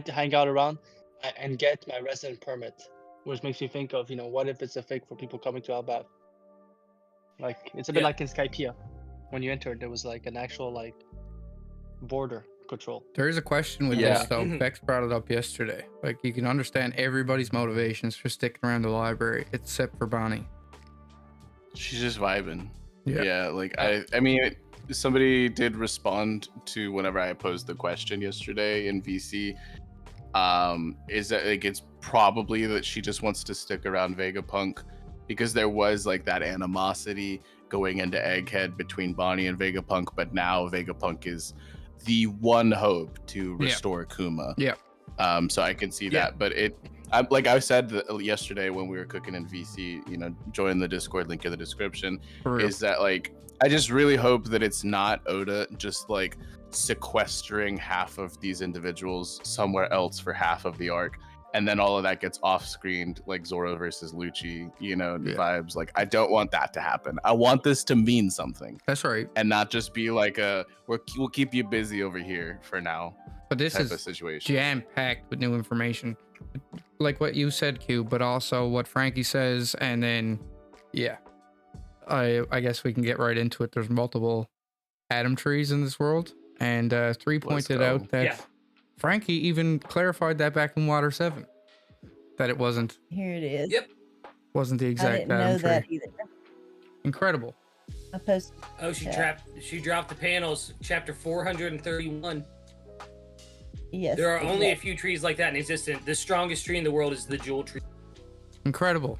hang out around and get my resident permit, which makes me think of, what if it's a fake for people coming to Elbath? Like, it's a bit Yeah. like in Skypiea. When you entered, there was like an actual border control. There is a question with Yeah. this, though. Mhm. Bex brought it up yesterday. Like, you can understand everybody's motivations for sticking around the library, except for Bonnie. She's just vibing. Yeah. Yeah, like I mean, somebody did respond to whenever I posed the question yesterday in VC. Is that like it's probably that she just wants to stick around Vegapunk because there was like that animosity going into Egghead between Bonnie and Vegapunk, but now Vegapunk is the one hope to Yeah. restore Kuma. Yeah. So I can see Yeah. that, but like I said yesterday when we were cooking in VC, join the Discord link in the description. For real. Is that like I just really hope that it's not Oda just like sequestering half of these individuals somewhere else for half of the arc, and then all of that gets off-screened like Zoro versus Lucci, vibes. Like I don't want that to happen. I want this to mean something That's right. and not just be like we'll keep you busy over here for now But this type is of situation. jam-packed with new information. Like what you said, Q, but also what Frankie says, and then, yeah. I guess we can get right into it. There's multiple atom trees in this world, and 3 pointed go. out that Yeah. Frankie even clarified that back in Water 7, that it wasn't Here it is. Yep. the I exact didn't know atom tree. that either. Incredible. I posted. Oh, she Yeah. dropped the panels. Chapter 431. Yes. There are only a exactly. few trees like that in existence. The strongest tree in the world is the jewel tree. Incredible.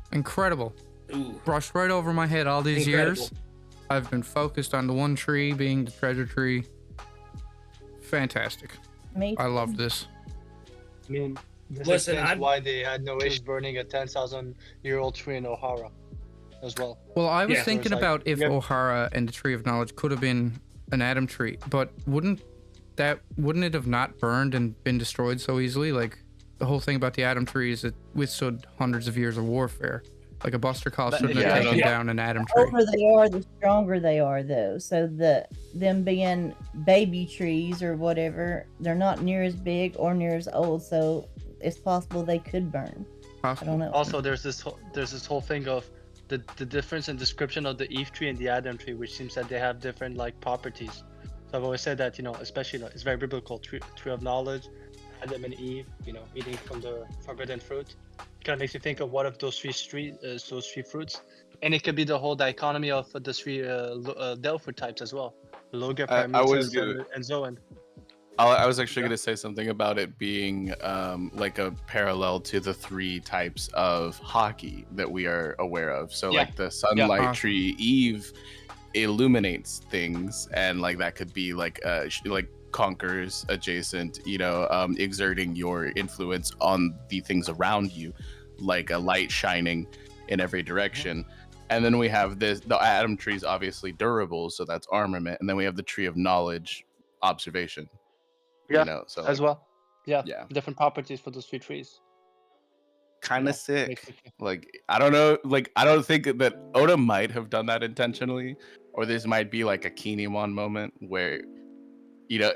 Ooh, brushed right over my head all these Incredible. years. I've been focused on the one tree being the treasure tree. Fantastic. Me I love this. I mean, this Listen, explains I'm- why they had no issue burning a 10,000-year-old tree in O'Hara as well. Well, I was Yeah. thinking So it's like, about if yep. O'Hara and the Tree of Knowledge could have been an atom tree, but wouldn't it have not burned and been destroyed so easily? Like the whole thing about the atom tree is it withstood hundreds of years of warfare. Like a Buster Call But shouldn't if have you- taken Yeah. down an atom The tree. older they are, the stronger they are, though. So them being baby trees or whatever, they're not near as big or near as old. So it's possible they could burn. I Possible. don't know. Also, there's this whole thing of the difference in description of the Eve tree and the Adam tree, which seems that they have different like properties. So I've always said that, you know, especially like, it's very biblical. Tree of knowledge, Adam and Eve, you know, eating from the forbidden fruit. Kind of makes you think of what if those three fruits, and it could be the whole dichotomy of the three Delphi types as well. Loga, I was Prometheus, gonna- and Zoan. I was actually Yeah. going to say something about it being like a parallel to the 3 types of hockey that we are aware of. So Yeah. like the sunlight Awesome. tree, Eve illuminates things, and like that could be like like conquers adjacent, you know, exerting your influence on the things around you, like a light shining in every direction. And then we have the atom tree is obviously durable, so that's armament. And then we have the tree of knowledge, observation. Yeah, You know, so as like, well. Yeah, yeah. different properties for those 3 trees. kind Yeah, of sick. basically. Like I don't know, like I don't think that Oda might have done that intentionally, or this might be like a Kinemon moment where, you know,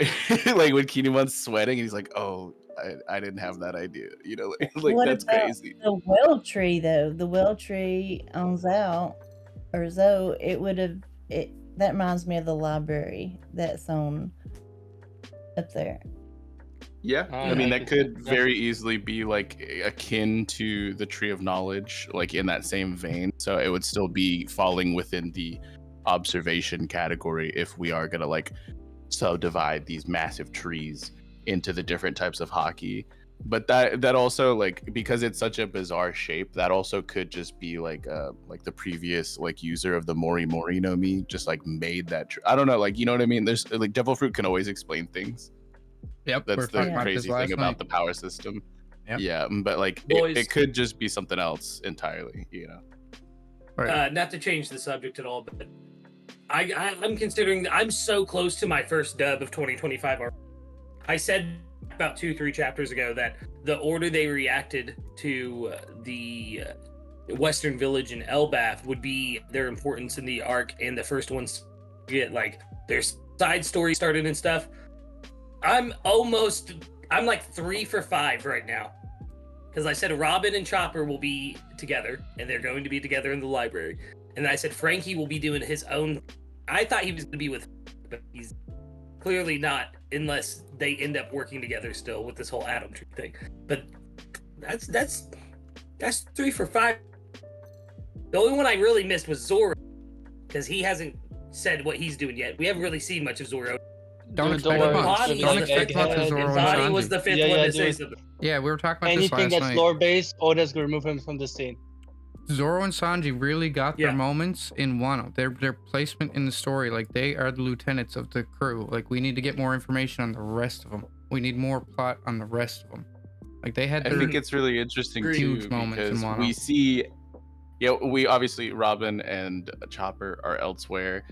like when Kinemon's sweating and he's like, "Oh, I didn't have that idea," you know, like What that's about crazy. the well tree, though? The well tree on Zao or Zoe, it would have. That reminds me of the library that's on up there. Yeah, Oh, I yeah, mean I that could see could that. very easily be like akin to the tree of knowledge, like in that same vein. So it would still be falling within the observation category if we are gonna like subdivide these massive trees into the different types of hockey. But that also, like, because it's such a bizarre shape, that also could just be like the previous like user of the Mori Mori no Mi just like made that I don't know, like, you know what I mean? There's like devil fruit can always explain things. Yep, we were That's talking the about this crazy last thing about night. the power system. Yep. Yeah, but like Boys. it could just be something else entirely, you know. Right. Not to change the subject at all, but I'm considering I'm so close to my first dub of 2025. I said about 2-3 chapters ago that the order they reacted to the Western Village in Elbath would be their importance in the arc, and the first ones get like their side story started and stuff. I'm like 3 for 5 right now. Because I said Robin and Chopper will be together, and they're going to be together in the library. And I said Frankie will be doing his own. I thought he was going to be with, but he's clearly not, unless they end up working together still with this whole Atom Tree thing. But that's 3 for 5. The only one I really missed was Zoro, because he hasn't said what he's doing yet. We haven't really seen much of Zoro. Don't Dude, expect worry, much. Bonnie Don't is expect much of egghead, Zoro and Bonnie was Sanji. the 5th Yeah, one yeah, to say dude. something. Yeah, we were talking about this Anything last that's night. lore based, Oda's gonna remove him from the scene. Zoro and Sanji really got their Yeah. moments in Wano. Their placement in the story, like they are the lieutenants of the crew. Like we need to get more information on the rest of them. We need more plot on the rest of them. Like they had I their think it's really interesting huge too moments in because Wano. we see, we obviously Robin and Chopper are elsewhere,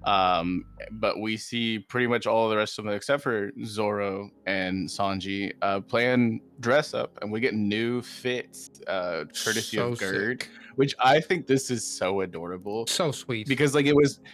but we see pretty much all the rest of them except for Zoro and Sanji playing dress up, and we get new fits courtesy so of Gerd, sick. which I think this is so adorable So sweet. because like Yeah,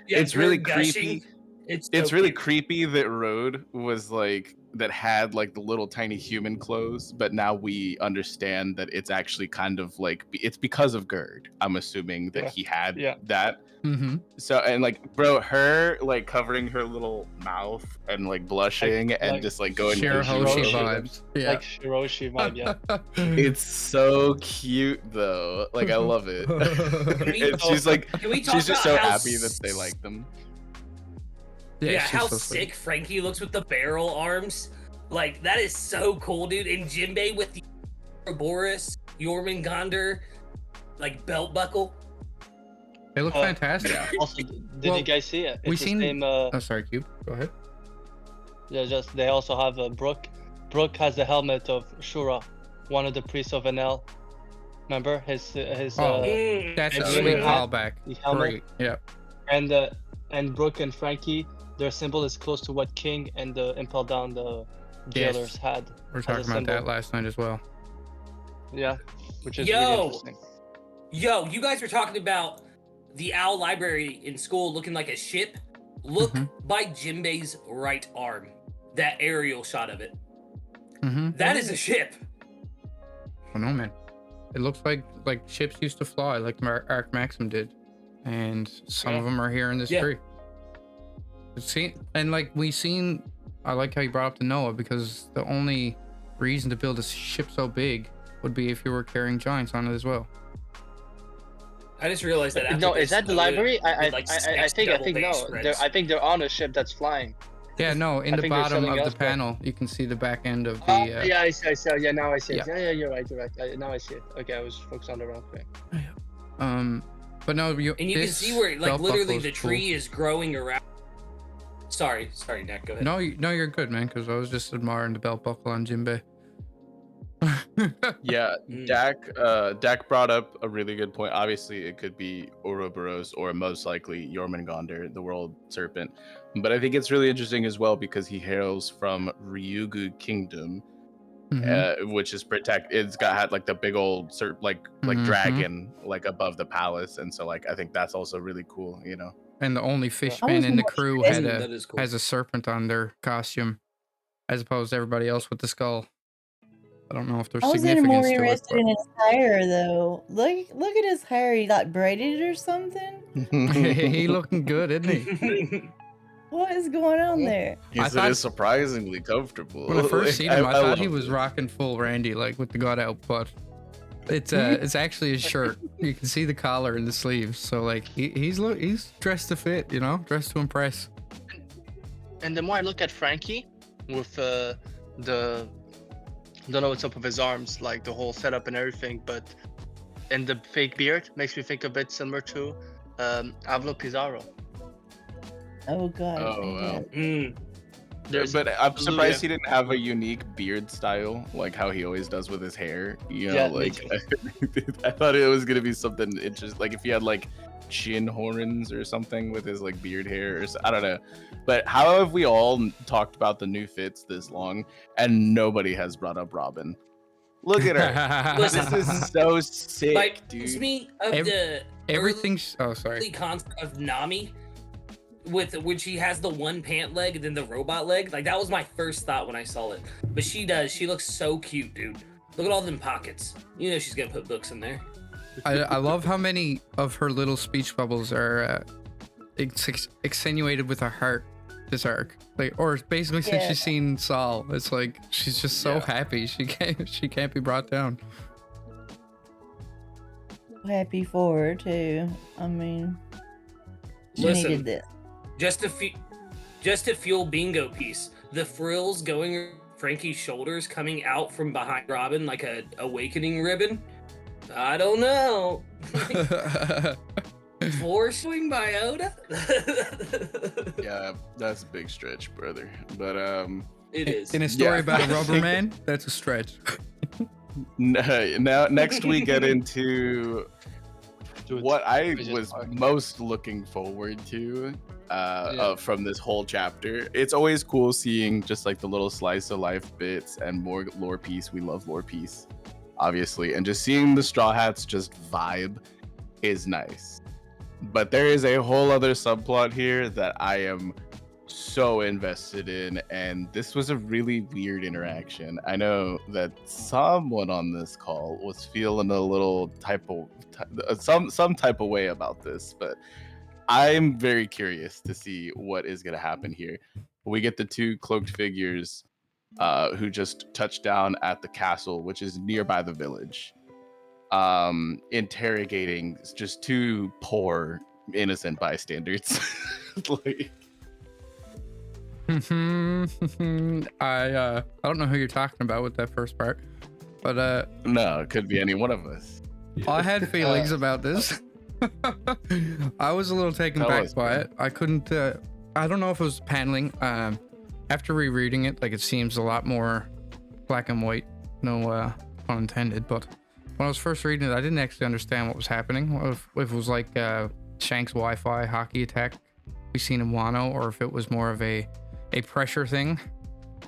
it's really Gerd gushing. creepy. It's It's so really cute. creepy that Road was like that had like the little tiny human clothes, but now we understand that it's actually kind of like it's because of Gerd. I'm assuming that Yeah. he had Yeah. that. Mm-hmm. So and like bro, her like covering her little mouth and like blushing and like just like going Shirahoshi Shirahoshi. vibes. Yeah. Like Shiroshi vibe, yeah. It's so cute though. Like I love it. And she's like Can we talk she's just about so how happy that they like them. Yeah, she's how so sweet. sick Frankie looks with the barrel arms. Like, that is so cool, dude. And Jinbei with the Boris, Jormungandr, like, belt buckle. They look fantastic. Also, did Well, you guys see it? we It's the seen- same. Oh, sorry, Cube. Go ahead. Yeah, just they also have a Brook. Brook has the helmet of Shura, one of the priests of Enel. Remember his Oh, Mm, That's a and sweet Glitter hat, callback. the helmet, Great. Yeah. and Brook and Frankie, their symbol is close to what King and the Impel Down the Yes. jailers had. We were as a talking about that symbol. last night as well. Yeah, which is Yo! really interesting. Yo, you guys were talking about the owl library in school looking like a ship. Look Mhm. by Jinbei's right arm. That aerial shot of it. Mm-hmm. That is a ship. I know, man. It looks like ships used to fly, like Arc Maxim did, and some of them are here in this Yeah. tree. See, and like we seen, I like how you brought up the Noah, because the only reason to build a ship so big would be if you were carrying giants on it as well. I just realized that. After No, is this, that the though, library? I with, like, think double base no. spreads. I think they're on a ship that's flying. Yeah, no, in I the think they're bottom showing of us, the but- panel, you can see the back end of the. Yeah, I see. Yeah, now I see it. yeah. Yeah, you're right. Now I see it. Okay, I was focused on the wrong thing. But no, And you can this see where, like, belt literally buckle is the cool. tree is growing around. Sorry, Nick. Go ahead. No, no, you're good, man. Because I was just admiring the belt buckle on Jinbei. Yeah, Mm. Dak brought up a really good point. Obviously, it could be Ouroboros or most likely Jormungandr, the world serpent. But I think it's really interesting as well because he hails from Ryugu Kingdom, Mhm. which is had like the big old Mhm. dragon like above the palace, and so like I think that's also really cool, you know. And the only I fishman was in the more crew interested- That is cool. has a serpent on their costume, as opposed to everybody else with the skull. I don't know if there's I was even more significance to it. interested in his hair though. Look at his hair. He like braided it or something. But he looking good, isn't he? What is going on there? I It thought- is surprisingly comfortable. When I first seen him, I thought he love was it. rocking full Randy, like with the gut out, but it's actually a shirt. You can see the collar and the sleeves, so like he's dressed to fit, you know, dressed to impress. And the more I look at Frankie with don't know what's up with his arms, like the whole setup and everything, but and the fake beard makes me think a bit similar to Avlo Pizarro. Oh god. Oh, thank wow. God. Mm. But I'm Hallelujah. surprised he didn't have a unique beard style like how he always does with his hair. You know, Yeah, me like I thought it was gonna be something interesting, like if he had like chin horns or something with his like beard hair, or I don't know. But how have we all talked about the new fits this long and nobody has brought up Robin? Look at her. Listen. This is so sick, Like, dude. gives me of Ev- the Everything's. Oh, early sorry. concept of Nami, with when she has the one pant leg and then the robot leg. Like that was my first thought when I saw it. But she does. She looks so cute, dude. Look at all them pockets. You know she's gonna put books in there. I love how many of her little speech bubbles are extenuated with a heart this arc. Like, or basically since Yeah. she's seen Saul, it's like she's just so Yeah. happy she can't be brought down. Happy for her too. I mean, she Listen. needed this. Just to fuel bingo piece. The frills going Frankie's shoulders coming out from behind Robin like a awakening ribbon. I don't know. Foreshadowing by Oda? Yeah, that's a big stretch, brother. But It is. In a story Yeah. about a rubber man, that's a stretch. now next we get into Dude, what I just was arc. most looking forward to from this whole chapter. It's always cool seeing just like the little slice of life bits and more lore piece. We love lore piece, obviously, and just seeing the Straw Hats just vibe is nice. But there is a whole other subplot here that I am so invested in, and this was a really weird interaction. I know that someone on this call was feeling a little some type of way about this, but I'm very curious to see what is going to happen here. We get the two cloaked figures who just touched down at the castle, which is nearby the village, interrogating just two poor innocent bystanders. Like, I don't know who you're talking about with that first part, but no, it could be any one of us. I had feelings about this. I was a little taken Tell back us, by man. it. I couldn't. I don't know if it was paneling. After rereading it, like it seems a lot more black and white. No pun intended. But when I was first reading it, I didn't actually understand what was happening. If it was like Shank's Wi-Fi hockey attack we seen in Wano, or if it was more of a pressure thing,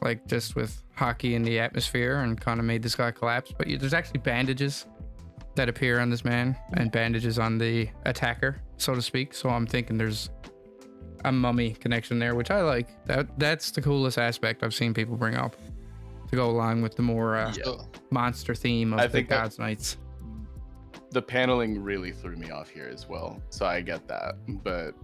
like just with hockey in the atmosphere and kind of made this guy collapse. But there's actually bandages that appear on this man and bandages on the attacker, so to speak. So I'm thinking there's a mummy connection there, which I like. That's the coolest aspect I've seen people bring up to go along with the more So, monster theme of I the think that- God's Knights. The paneling really threw me off here as well, so I get that. But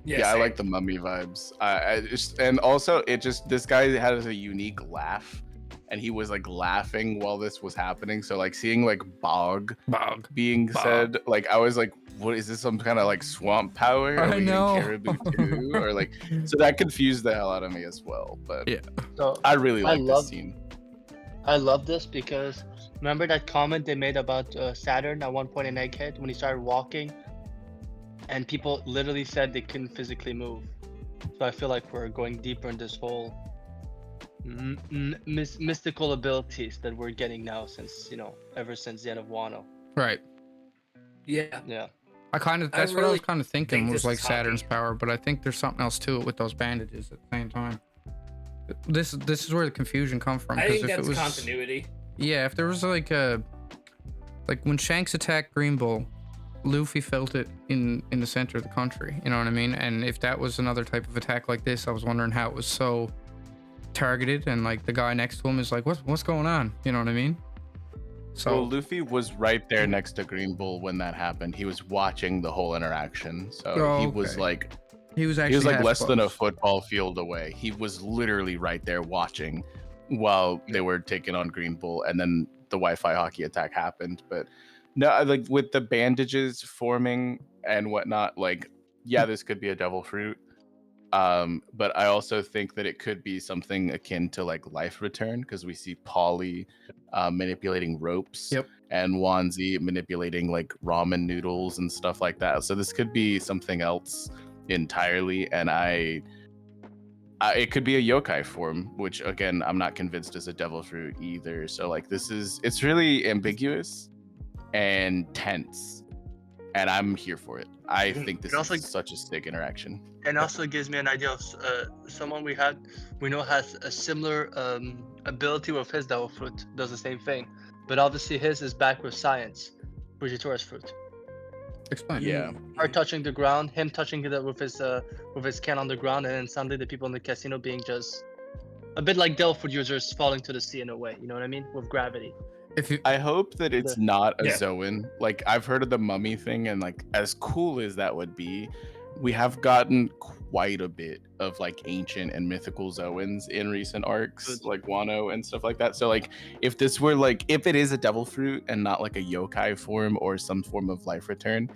yeah, I same. like the mummy vibes. I just, and also it just, this guy has a unique laugh, and he was like laughing while this was happening. So like seeing like bog being said, like I was like, what is this, some kind of like swamp power? Are I we know. in Caribou too? Or like, so that confused the hell out of me as well. But Yeah. so I really I like love- this scene. I love this because remember that comment they made about Saturn at one point in Egghead when he started walking, and people literally said they couldn't physically move. So I feel like we're going deeper in this whole mystical abilities that we're getting now, since ever since the end of Wano. Right. Yeah. Yeah. I kind of, I that's what I really was kind of thinking think was this like is hockey. Saturn's power, but I think there's something else to it with those bandages at the same time. This is where the confusion comes from. I 'cause think if that's it was, continuity. Yeah, if there was like when Shanks attacked Green Bull, Luffy felt it in the center of the country. You know what I mean? And if that was another type of attack like this, I was wondering how it was so targeted, and like the guy next to him is like, what's going on? You know what I mean? So Well, Luffy was right there next to Green Bull when that happened. He was watching the whole interaction, so Oh, he was okay. like, he was he was like half less than a close. football field away. He was literally right there watching while they were taking on Green Bull, and then the Wi-Fi hockey attack happened. But no, like with the bandages forming and whatnot, like yeah, this could be a devil fruit. But I also think that it could be something akin to like life return, because we see Polly manipulating ropes. Yep. And Wanzi manipulating like ramen noodles and stuff like that. So this could be something else entirely, and it could be a yokai form, which again I'm not convinced is a devil fruit either. So like it's really ambiguous and tense, and I'm here for it. I think this It also- is such a sick interaction. And also gives me an idea of someone we know has a similar ability with his devil fruit, does the same thing, but obviously his is back with science, Fujitora's fruit. Explain. Yeah. Her touching the ground, him touching it with his can on the ground, and then suddenly the people in the casino being just a bit like devil fruit users falling to the sea in a way. You know what I mean? With gravity. If you I hope that it's not a Yeah. Zoan. Like I've heard of the mummy thing, and like as cool as that would be, we have gotten quite a bit of like ancient and mythical Zoans in recent arcs, like Wano and stuff like that. So like if it is a devil fruit and not like a yokai form or some form of life return,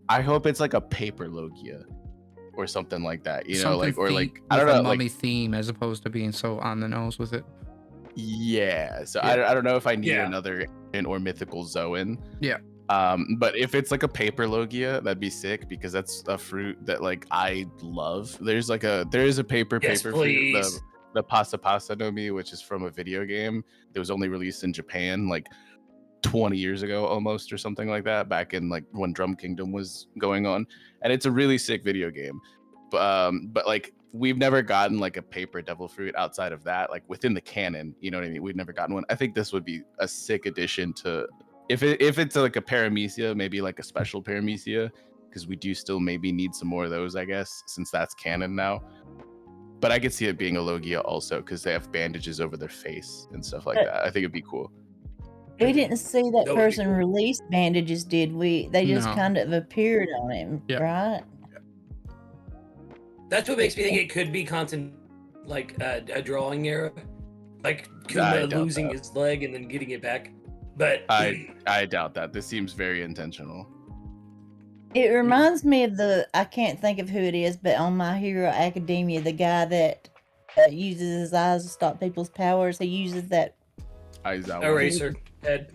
I hope it's like a paper Logia or something like that. You know, something like or like with I don't a know, mummy like theme as opposed to being so on the nose with it. yeah. So Yeah. I don't know if I need Yeah. another ancient or mythical Zoan. Yeah. But if it's like a paper Logia, that'd be sick, because that's a fruit that like I love. There is a paper Yes, fruit, please. the Pasa Pasa no Mi, which is from a video game that was only released in Japan like 20 years ago almost, or something like that, back in like when Drum Kingdom was going on, and it's a really sick video game. But like we've never gotten like a paper devil fruit outside of that, like within the canon. You know what I mean? We've never gotten one. I think this would be a sick addition to. If it's like a paramecia, maybe like a special paramecia, because we do still maybe need some more of those, I guess, since that's canon now. But I could see it being a Logia also, because they have bandages over their face and stuff like that. I think it'd be cool. We didn't see that That would be person cool. release bandages, did we? They just No. kind of appeared on him, Yep. right? That's what makes me think it could be like a drawing error, like I Kuma doubt losing that. his leg and then getting it back. But I doubt that. This seems very intentional. It reminds me of I can't think of who it is, but on My Hero Academia, the guy that uses his eyes to stop people's powers, he uses that, Aizawa. eraser head.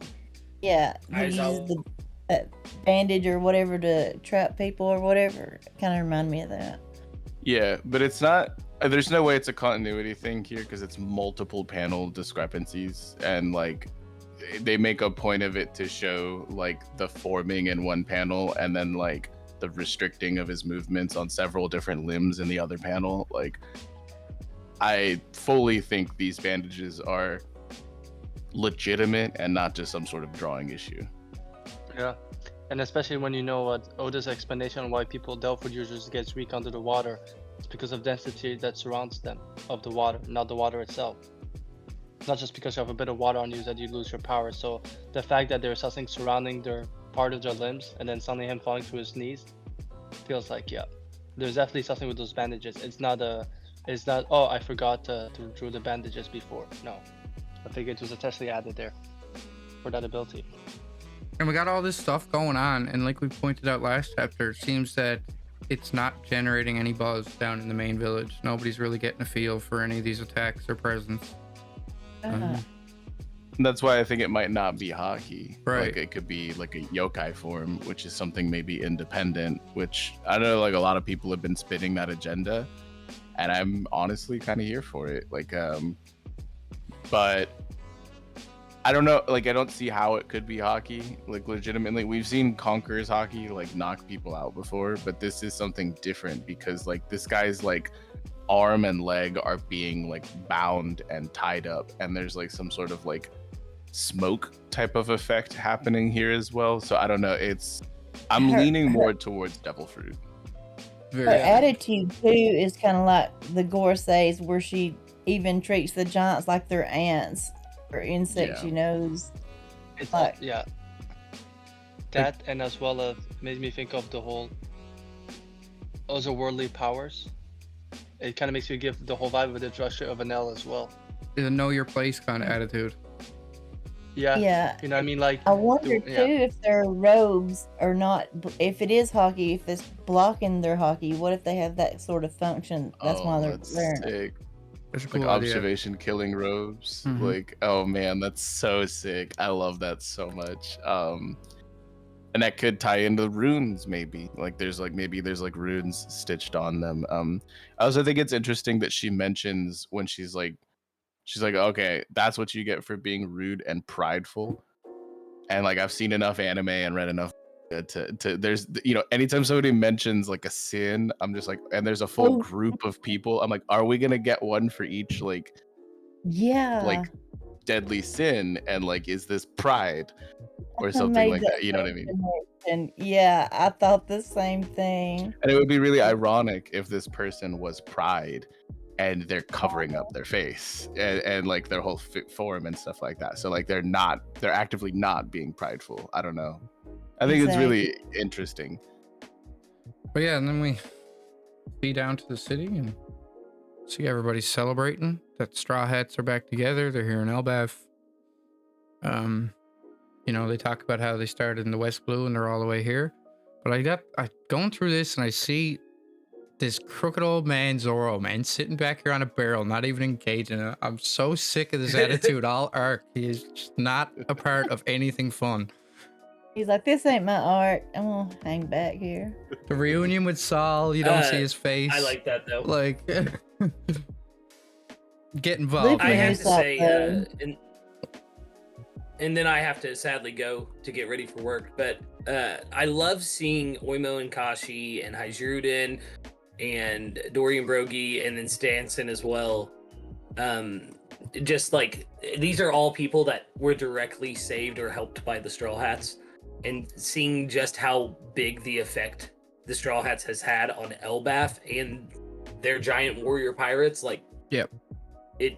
yeah, he Aizawa. uses that bandage or whatever to trap people or whatever. Kind of remind me of that. Yeah, but it's not. There's no way it's a continuity thing here because it's multiple panel discrepancies, and like they make a point of it to show like the forming in one panel and then like the restricting of his movements on several different limbs in the other panel. Like, I fully think these bandages are legitimate and not just some sort of drawing issue. Yeah, and especially when you know what Oda's explanation on why people Delphoid users gets weak under the water. It's because of density that surrounds them of the water, not the water itself. It's not just because you have a bit of water on you that you lose your power. So the fact that there's something surrounding their part of their limbs and then suddenly him falling to his knees feels like, yeah, there's definitely something with those bandages. It's not oh, I forgot to draw the bandages before. No, I think it was intentionally added there for that ability. And we got all this stuff going on, and like we pointed out last chapter, it seems that it's not generating any buzz down in the main village. Nobody's really getting a feel for any of these attacks or presence. That's why I think it might not be hockey. Right. Like it could be like a yokai form, which is something maybe independent, which I know like a lot of people have been spinning that agenda, and I'm honestly kind of here for it. Like, but I don't know, like I don't see how it could be hockey. Like legitimately, we've seen Conqueror's hockey like knock people out before, but this is something different because like this guy's like arm and leg are being like bound and tied up, and there's like some sort of like smoke type of effect happening here as well. So I don't know, I'm leaning more towards Devil Fruit. Her attitude too is kind of like the Gorseis, where she even treats the giants like they're ants or insects. Yeah. You know, It's like, yeah. That and as well as made me think of the whole otherworldly powers. It kind of makes you give the whole vibe of the gesture of an L as well. It's a know your place kind of attitude. Yeah. yeah. You know what I mean? Like I wonder too if their robes are not. If it is hockey, if it's blocking their hockey, what if they have that sort of function? That's why they're wearing it. Sick. That's a Like cool idea. observation killing robes. Mhm. Like, oh man, that's so sick. I love that so much. And that could tie into runes, maybe. Like there's like runes stitched on them. I also think it's interesting that she mentions when she's like, okay, that's what you get for being rude and prideful. And like I've seen enough anime and read enough to there's, you know, anytime somebody mentions like a sin, I'm just like, and there's a full group of people, I'm like, are we gonna get one for each like deadly sin? And like, is this pride or something like that? You know what I mean? And yeah, I thought the same thing. And it would be really ironic if this person was pride and they're covering up their face and like their whole form and stuff like that. So like they're actively not being prideful. I don't know. I think it's really interesting. But yeah, and then we be down to the city and see everybody celebrating that Straw Hats are back together. They're here in Elbaf. You know, they talk about how they started in the West Blue and they're all the way here. But I going through this and I see this crooked old man Zoro, man, sitting back here on a barrel, not even engaging it. I'm so sick of this attitude all arc. He is just not a part of anything fun. He's like, this ain't my art. I'm gonna hang back here. The reunion with Saul, you don't see his face. I like that though. Like, get involved. I have to say, though. and then I have to sadly go to get ready for work. But I love seeing Oimo and Kashi and Haijuruden and Dorian Brogy and then Stanson as well. Just like these are all people that were directly saved or helped by the Straw Hats, and seeing just how big the effect the Straw Hats has had on Elbaf and their giant warrior pirates, like yep, it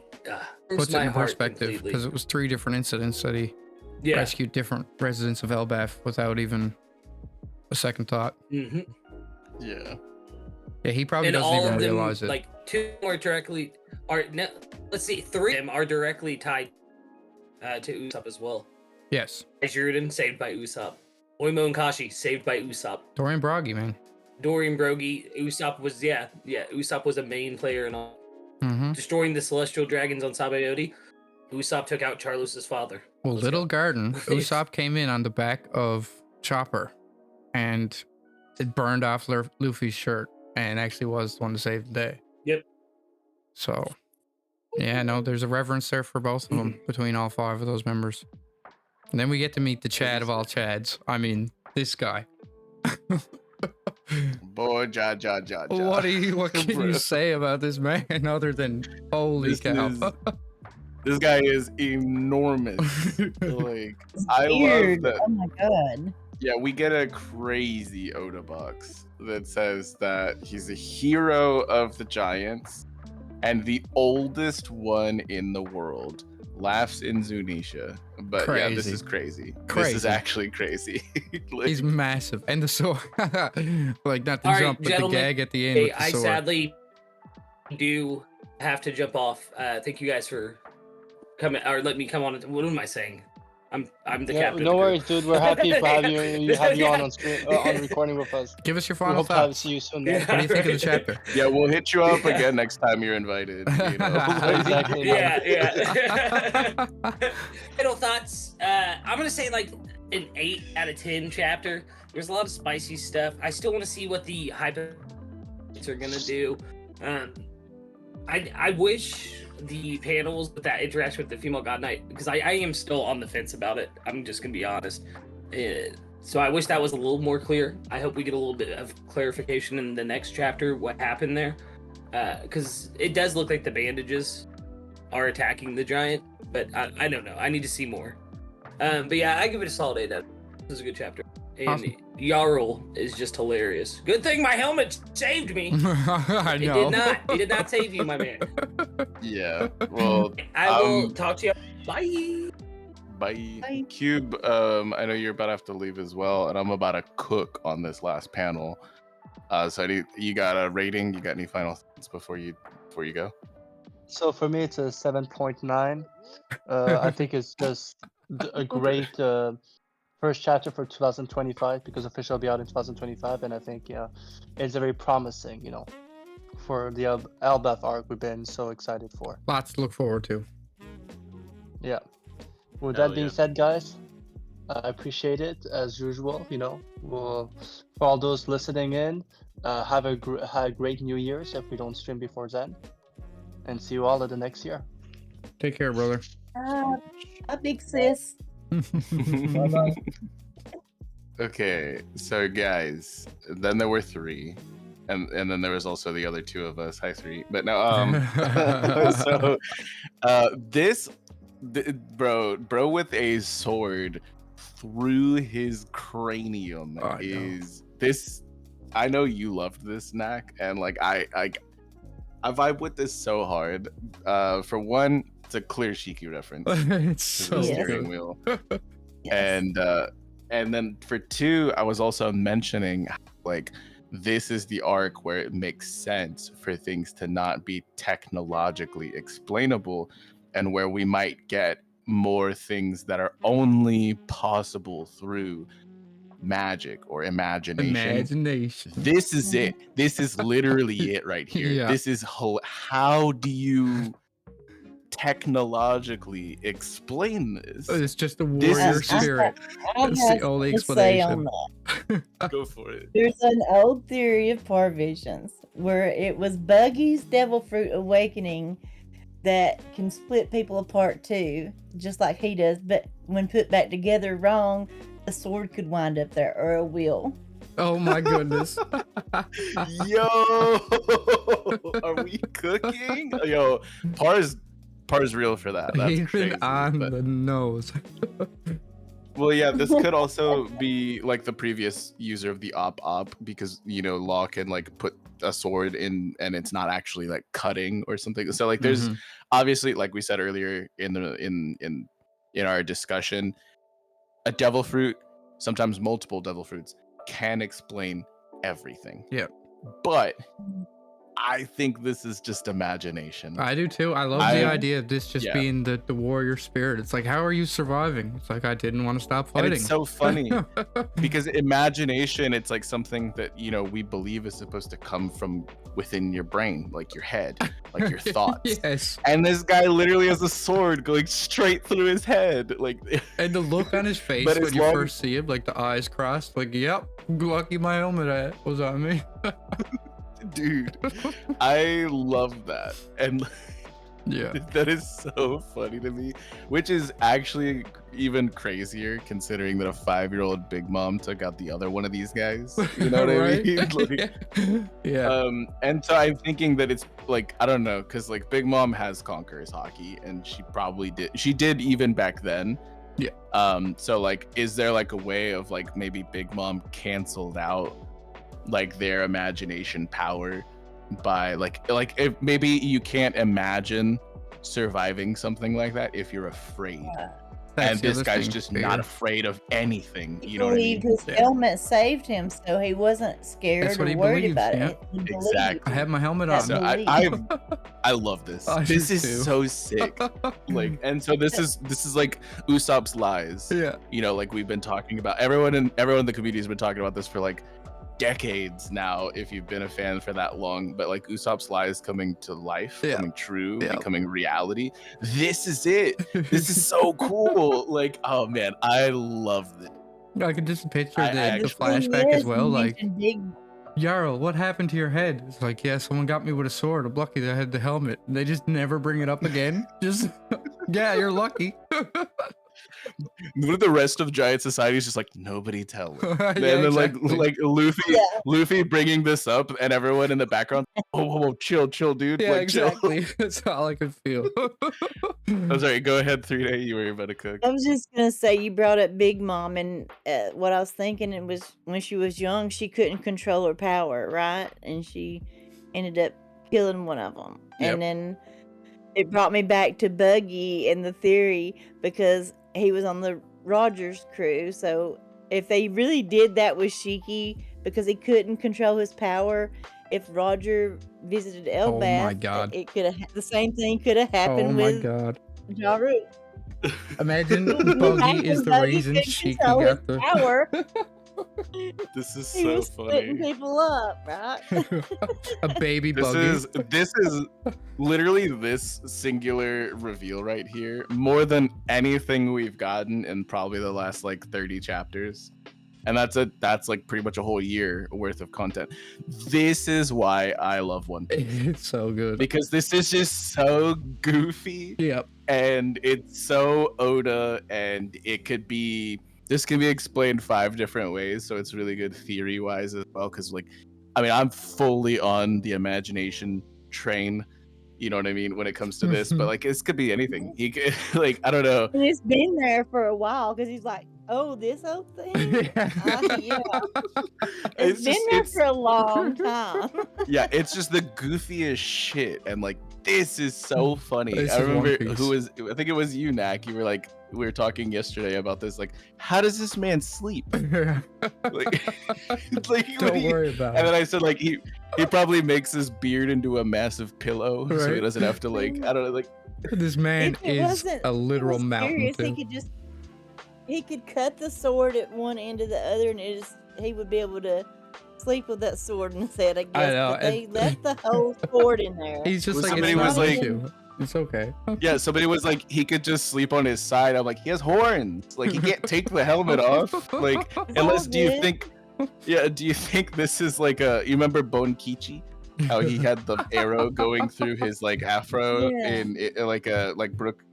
puts it my in heart perspective completely. because it was 3 different incidents that he Yeah. rescued different residents of Elbaf without even a second thought. Mm-hmm. Yeah. Yeah, he probably And doesn't all even of them, realize it. like 2 are directly, are no, let's see, 3 of them are directly tied to Usopp as well. Yes, Jurden saved by Usopp. Oimo and Kashi saved by Usopp. Dorian Brogy, man. Dorian Brogy, Usopp was Usopp was a main player in all. Mm-hmm. Destroying the celestial dragons on Sabayoti. Usopp took out Charlos's father. Well, Let's Little go. Garden, Usopp came in on the back of chopper, and it burned off Luffy's shirt, and actually was the one to save the day. Yep. So, yeah, no, there's a reverence there for both of them between all 5 of those members. And then we get to meet the Chad of all Chads. I mean, this guy. Boy, ja. What can you say about this man other than holy cow? This guy is enormous. Like, I Weird. love that. Oh my god. Yeah, we get a crazy Oda box that says that he's a hero of the giants and the oldest one in the world. Laughs in Zunisha. But yeah, this is crazy. This is actually crazy. Like, He's massive. And the sword. Like, not the All right, jump, but gentlemen, the gag at the end. Hey, with the I sword. sadly do have to jump off. Thank you guys for coming, or let me come on. What am I saying? I'm the captain. No of the worries, group. dude. We're happy to have you Yeah. on screen, on recording with us. Give us your We final hope to have thoughts. see you soon, Yeah, man. What do you think of the right. chapter? yeah, we'll hit you up Yeah. again next time you're invited. You know? Exactly. Yeah. Final thoughts. I'm gonna say like an 8 out of 10 chapter. There's a lot of spicy stuff. I still want to see what the hyper are gonna do. I wish the panels with that interaction with the female god knight, because I am still on the fence about it. I'm just gonna be honest. So I wish that was a little more clear. I hope we get a little bit of clarification in the next chapter what happened there, because it does look like the bandages are attacking the giant, but I don't know. I need to see more. But yeah, I give it a solid 8 out of 10. This is a good chapter. And Awesome. Jarl is just hilarious. Good thing my helmet saved me. I It know. did not. It did not save you, my man. Yeah. Well, I will talk to you. Bye. bye. Bye. Cube, I know you're about to have to leave as well, and I'm about to cook on this last panel. So you got a rating? You got any final thoughts before you go? So for me, it's a 7.9. I think it's just a great first chapter for 2025 because official will be out in 2025, and I think it's very promising, for the Elbaf arc we've been so excited for. Lots to look forward to. Yeah. With Hell that being yeah. said, guys, I appreciate it as usual. For all those listening in, have a great New Year's if we don't stream before then, and see you all at the next year. Take care, brother. A big sis. Bye-bye. Okay, so guys, then there were 3, and then there was also the other 2 of us. Hi, 3. But no, so bro with a sword through his cranium Oh, I know. is this. I know you loved this, Knack, and like I vibe with this so hard. For one, it's a clear Shiki reference. It's To so the Yes. steering good. wheel. Yes. And then for 2, I was also mentioning like this is the arc where it makes sense for things to not be technologically explainable, and where we might get more things that are only possible through magic or imagination. This is it. This is literally it right here. Yeah. This is how do you technologically explain this? It's just the This warrior is just- spirit. I That's have the only to say on explanation. that. Go for it. There's an old theory of Par Visions where it was Buggy's Devil Fruit Awakening that can split people apart too, just like he does, but when put back together wrong, a sword could wind up there or a wheel. Oh my goodness. Yo, are we cooking? Yo, Par's real for that. That's Even crazy. on but- the nose. Well, yeah, this could also be like the previous user of the op because Law can like put a sword in and it's not actually like cutting or something. So like there's Mhm. obviously, like we said earlier in our discussion, a devil fruit, sometimes multiple devil fruits, can explain everything. Yep. But I think this is just imagination. I do too. I love the idea of this just being the warrior spirit. It's like, how are you surviving? It's like, I didn't want to stop fighting. And it's so funny because imagination, it's like something that, you know, we believe is supposed to come from within your brain, like your head, like your thoughts. Yes. And this guy literally has a sword going straight through his head. Like, and the look on his face But when as you long- first see him, like the eyes crossed, like, yep, lucky my helmet was on me. dude, I love that. And Yeah. that is so funny to me, which is actually even crazier considering that a 5-year-old Big Mom took out the other one of these guys. You know what I Right? mean? Like, Yeah. and so I'm thinking that it's like, I don't know, because like Big Mom has Conqueror's Hockey, and she did even back then. Yeah. So like, is there like a way of like maybe Big Mom canceled out like their imagination power by like if maybe you can't imagine surviving something like that if you're afraid. That's And the this other guy's thing, just fear. not afraid of anything. He You know what I mean? believed his helmet saved him, so he wasn't scared That's what or he worried believes, about yeah. it. He believed. Exactly. I have my helmet on. That's So belief. I love this. I This do is too. so sick. Like, and so this is like Usopp's lies. Yeah. You know, like we've been talking about. Everyone in the community has been talking about this for like decades now, if you've been a fan for that long. But like Usopp's lies coming to life, Yeah. coming true, Yeah. becoming reality. This is it. This is so cool. Like, oh man, I love this. I can just picture I the actually- flashback as well. Like, Big Jarl, what happened to your head? It's like, yeah, someone got me with a sword. I'm lucky that I had the helmet. And they just never bring it up again. Just, yeah, you're lucky. What if the rest of Giant Society is just like, nobody tell him? Yeah, And then exactly. like Luffy bringing this up, and everyone in the background, whoa, chill, dude. Yeah, like, chill. exactly. That's all I could feel. I'm sorry, go ahead, 3-Day, you were about to cook. I was just gonna say, you brought up Big Mom, and what I was thinking, it was when she was young, she couldn't control her power, right? And she ended up killing one of them. Yep. And then it brought me back to Buggy and the theory, because he was on the Rogers crew. So if they really did that with Shiki, because he couldn't control his power, if Roger visited Oh my Elbaf, God. it could have the same thing could have Oh happened my with god. Jaru. Imagine What Buggy happened? is the Buggy reason couldn't Shiki control his got the power. This is He so was splitting funny. people up, right? a baby This Buggy. is literally this singular reveal right here, more than anything we've gotten in probably the last like 30 chapters. And that's like pretty much a whole year worth of content. This is why I love One Piece. It's so good. Because this is just so goofy Yep. and it's so Oda, and this can be explained 5 different ways, so it's really good theory wise as well. Because like, I mean, I'm fully on the imagination train, you know what I mean, when it comes to this. But like, this could be anything. He could, like, I don't know. And it's been there for a while, because he's like, oh, this whole thing? Yeah. It's been there for a long time. Yeah, it's just the goofiest shit, and like, this is so funny. This I is One remember Piece. I think it was you, Nak. You were like, we were talking yesterday about this. Like, how does this man sleep? Like, it's like, what Don't do you- worry about And then it. I said, like, he probably makes his beard into a massive pillow, so he Right. doesn't have to like, I don't know, like. This man It is wasn't- a it literal was mountain serious. too. He could cut the sword at one end of the other, and he would be able to sleep with that sword in his head, I guess. know, But they and- left the whole sword in there. He's just Well, like, somebody it's was not like- you. It's okay. Yeah, somebody was like, he could just sleep on his side. I'm like, he has horns. Like, he can't take the helmet off. Like, It's unless all do you good. think? Yeah, do you think this is like you remember Bonkichi? How he had the arrow going through his like afro Yeah. in like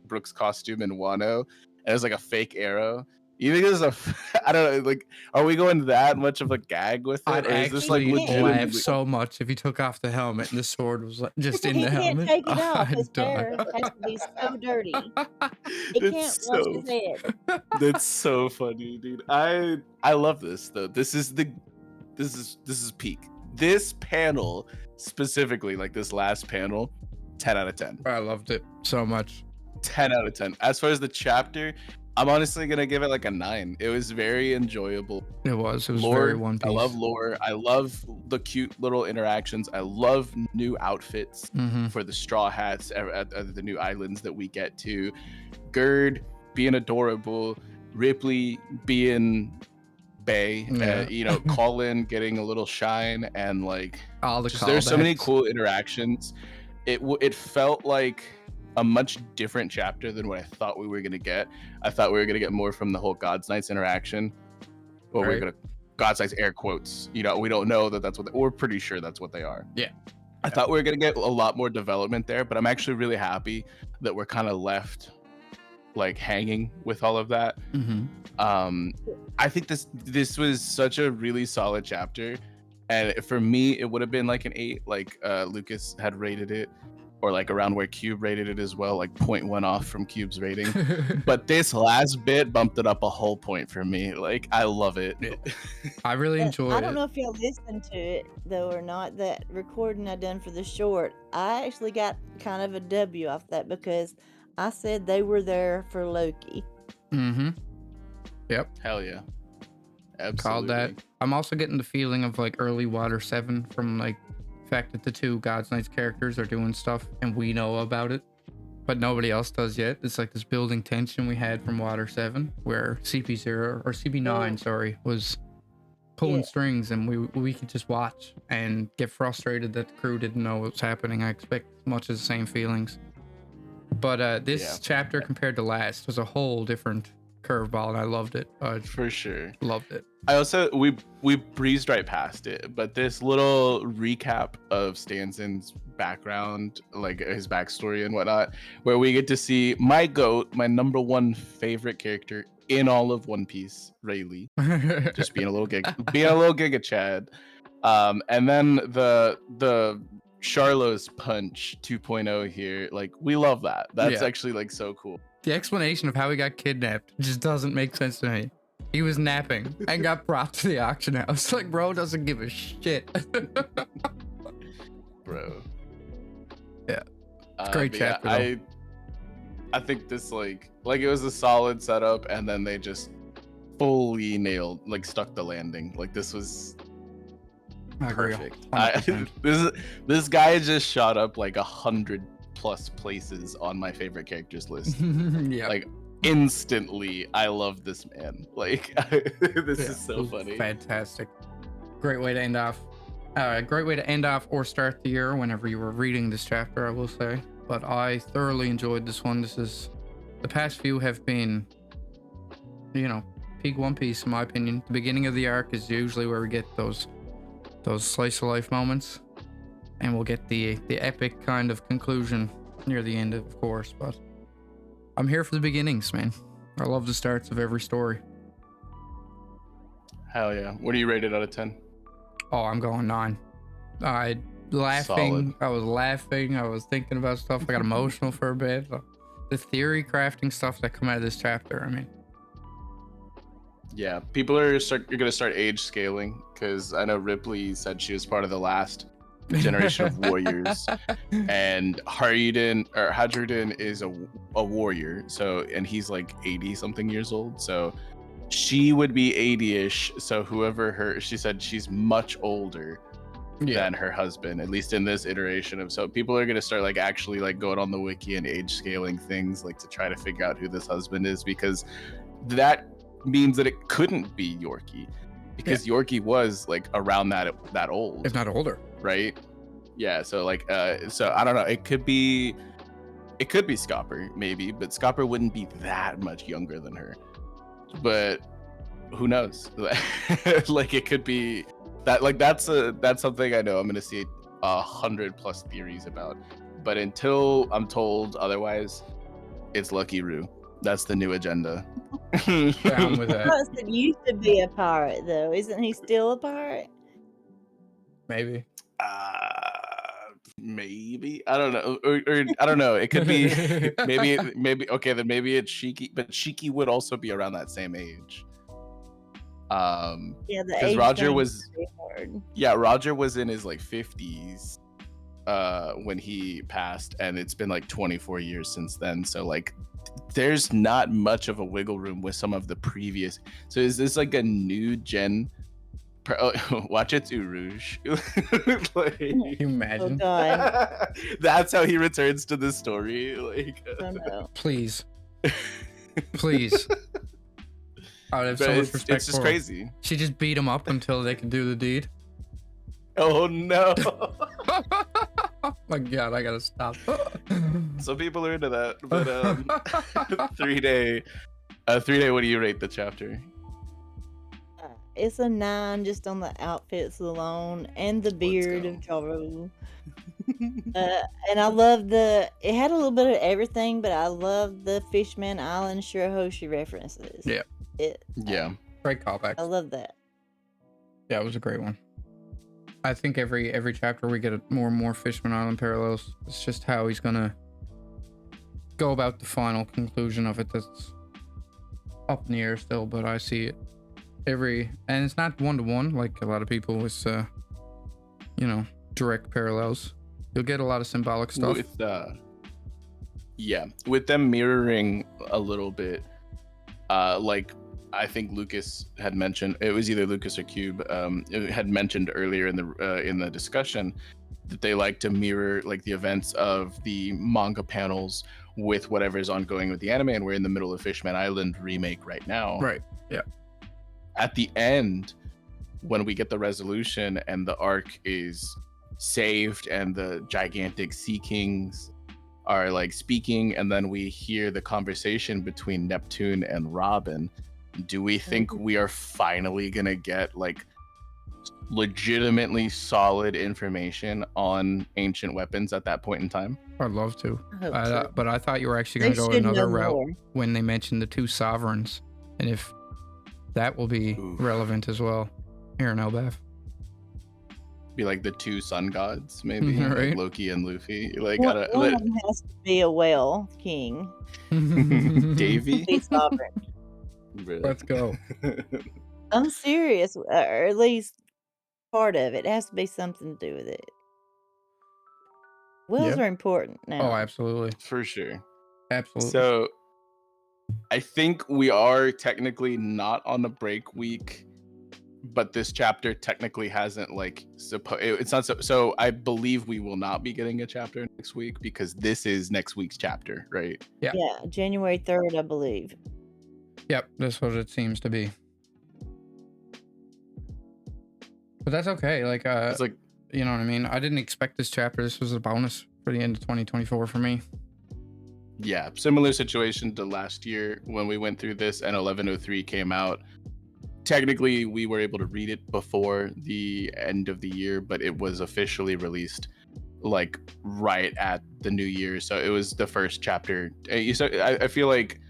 Brooks costume in Wano, and it was like a fake arrow. You think this is I don't know, like, are we going that much of a gag with it? I'd Or is this like actually laugh legitimately? so much if he took off the helmet and the sword was like, just in He the can't helmet. take it off. I'd His die. hair has to be so dirty. He can't It's wash so his head. That's so funny, dude. I love this though. This is peak. This panel specifically, like this last panel, 10 out of 10. I loved it so much. 10 out of 10. As far as the chapter, I'm honestly gonna give it like a 9. It was very enjoyable. It was Lore, very One Piece. I love lore. I love the cute little interactions. I love new outfits for the Straw Hats at the new islands that we get to. Gerd being adorable, Ripley being Bay, Yeah. Colin getting a little shine, and like All the there's so many callbacks. cool interactions. It felt like a much different chapter than what I thought we were gonna get. I thought we were gonna get more from the whole God's Knights interaction. Well, we're Right. gonna God's Knights air quotes. We don't know that's what we're pretty sure that's what they are. Yeah. I thought we were gonna get a lot more development there, but I'm actually really happy that we're kind of left like hanging with all of that. I think this was such a really solid chapter, and for me it would have been like an 8, like Lucas had rated it, or like around where Cube rated it as well, like 0.1 off from Cube's rating. But this last bit bumped it up a whole point for me. Like, I love it. I really enjoyed I don't it. know if y'all listened to it though or not. That recording I done for the short, I actually got kind of a W off that because I said they were there for Loki. Yep. Hell yeah. Absolutely. Called that. I'm also getting the feeling of like early Water 7 from like the fact that the two God's Knights characters are doing stuff and we know about it, but nobody else does yet. It's like this building tension we had from Water 7 where CP0 or CP9, sorry, was pulling strings, and we could just watch and get frustrated that the crew didn't know what was happening. I expect much of the same feelings. But this chapter compared to last was a whole different curveball, and I loved it. For sure. Loved it. I also we breezed right past it, but this little recap of Stanzen's background, like his backstory and whatnot, where we get to see my goat, my number one favorite character in all of One Piece, Rayleigh, just being a little Giga Chad, and then the Charlo's punch 2.0 here, like we love that. That's actually like so cool. The explanation of how he got kidnapped just doesn't make sense to me. He was napping and got brought to the auction house. Like, bro doesn't give a shit. Bro. Yeah. Great chapter. I think this like it was a solid setup, and then they just fully nailed, like stuck the landing. Like this was perfect. This guy just shot up like 100+ places on my favorite characters list. Yeah. Like instantly, I love this man. Like this is so funny. Fantastic. Great way to end off. Great way to end off or start the year whenever you were reading this chapter, I will say. But I thoroughly enjoyed this one. The past few have been, peak One Piece in my opinion. The beginning of the arc is usually where we get those slice of life moments, and we'll get the epic kind of conclusion near the end, of course. But I'm here for the beginnings, man. I love the starts of every story. Hell yeah. What do you rate it out of 10? Oh, I'm going 9. I laughing. Solid. I was laughing. I was thinking about stuff. I got emotional for a bit. The theory crafting stuff that come out of this chapter. I mean, yeah, people are gonna start age scaling, because I know Ripley said she was part of the last generation of warriors, and Hadrian is a warrior, and he's like 80 something years old, so she would be 80ish. So she said she's much older than her husband, at least in this iteration of. So people are gonna start like actually like going on the wiki and age scaling things, like to try to figure out who this husband is, because that means that it couldn't be Yorkie, because Yorkie was like around that old, if not older, right? Yeah, so like so I don't know, it could be Scopper maybe, but Scopper wouldn't be that much younger than her, but who knows? Like it could be that, like that's something I know I'm gonna see 100+ theories about, but until I'm told otherwise, it's Lucky Roo. That's the new agenda. Down with that. Rustin used to be a pirate, though. Isn't he still a pirate? Maybe. Maybe, I don't know, or I don't know. It could be maybe. Okay, then maybe it's Shiki, but Shiki would also be around that same age. Yeah, the because age Roger thing was is pretty hard. Roger was in his like 50s when he passed, and it's been like 24 years since then. So like there's not much of a wiggle room with some of the previous. So is this like a new gen? Watch it to Rouge. Like, Can you Oh imagine? God. that's how he returns to the story. Like, Oh no. Please. Please. I would have but so much it's respect just for her. crazy. She just beat him up until they could do the deed. Oh no! Oh my god, I gotta stop. Some people are into that, but 3-day. 3-day. What do you rate the chapter? It's a 9 just on the outfits alone and the beard of Jaro. And I love it had a little bit of everything, but I love the Fishman Island Shirahoshi references. Yeah. Yeah. Great callback. I love that. Yeah, it was a great one. I think every chapter we get more and more Fishman Island parallels. It's just how he's gonna go about the final conclusion of it that's up in the air still, but I see it and it's not 1-to-1 like a lot of people with direct parallels. You'll get a lot of symbolic stuff. With them mirroring a little bit, like I think Lucas had mentioned, it was either Lucas or Cube, it had mentioned earlier in the discussion that they like to mirror like the events of the manga panels with whatever is ongoing with the anime, and we're in the middle of Fishman Island remake right now. Right. Yeah. At the end, when we get the resolution and the arc is saved and the gigantic sea kings are like speaking, and then we hear the conversation between Neptune and Robin, do we think we are finally gonna get like legitimately solid information on ancient weapons at that point in time? I'd love to. I hope so. But I thought you were actually They going to go should another know route more. when they mentioned the two sovereigns, and if that will be Ooh. relevant as well. Here in Elbaf. Be like the two sun gods, maybe Right. like Loki and Luffy. Like, One of them has to be a whale king. Davy. Be sovereign. Really? Let's go. I'm serious, or at least part of it. It has to be something to do with it. Whales Yeah. are important now. Oh, absolutely. For sure. Absolutely. So I think we are technically not on a break week, but this chapter technically hasn't like it's not so I believe we will not be getting a chapter next week because this is next week's chapter, right? Yeah. Yeah, January 3rd, I believe. Yep, that's what it seems to be. But that's okay. Like, It's like, you know what I mean? I didn't expect this chapter. This was a bonus for the end of 2024 for me. yeah, similar situation to last year when we went through this and 1103 came out. Technically, we were able to read it before the end of the year, but it was officially released like right at the new year. So it was the first chapter. So I feel like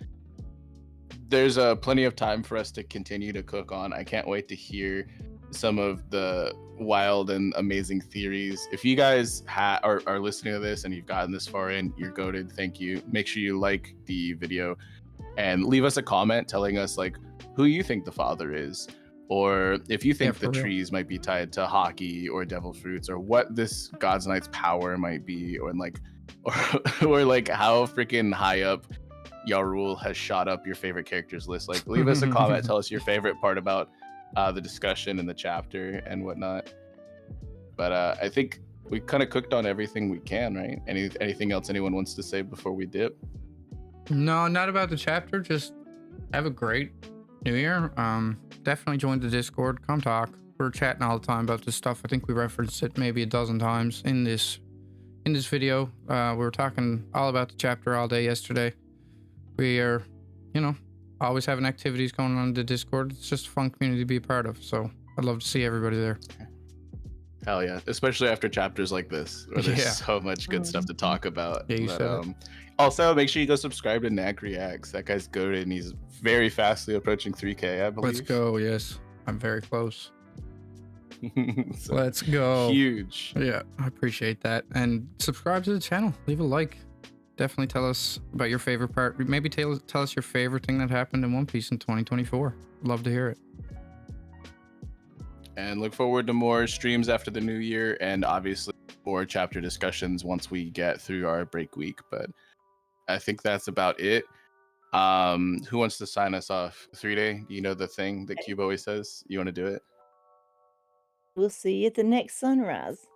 there's plenty of time for us to continue to cook on. I can't wait to hear some of the wild and amazing theories. If you guys are listening to this and you've gotten this far in, you're goated. Thank you. Make sure you like the video and leave us a comment telling us like who you think the father is, or if you think Yeah, the for real. trees might be tied to hockey or devil fruits, or what this God's Knight's power might be, or like or like how freaking high up Yarul has shot up your favorite characters list. Like leave us a comment, tell us your favorite part about the discussion in the chapter and whatnot. But I think we kind of cooked on everything we can, right? Anything else anyone wants to say before we dip? No, not about the chapter. Just have a great new year. Definitely join the Discord. Come talk. We're chatting all the time about this stuff. I think we referenced it maybe a dozen times in this video. We were talking all about the chapter all day yesterday. We are, always having activities going on in the Discord. It's just a fun community to be a part of. So I'd love to see everybody there. Hell yeah, especially after chapters like this where there's Yeah. so much good stuff to talk about. Yeah, you But, said it. also make sure you go subscribe to Knack Reacts. That guy's goated and he's very fastly approaching 3K, I believe. Let's go. Yes, I'm very close. So, Let's go. huge. Yeah, I appreciate that. And subscribe to the channel. Leave a like. Definitely tell us about your favorite part. Maybe tell us your favorite thing that happened in One Piece in 2024. Love to hear it. And look forward to more streams after the new year, and obviously more chapter discussions once we get through our break week. But I think that's about it. Who wants to sign us off? 3-day, you know the thing that Cube always says? You want to do it? We'll see you at the next sunrise.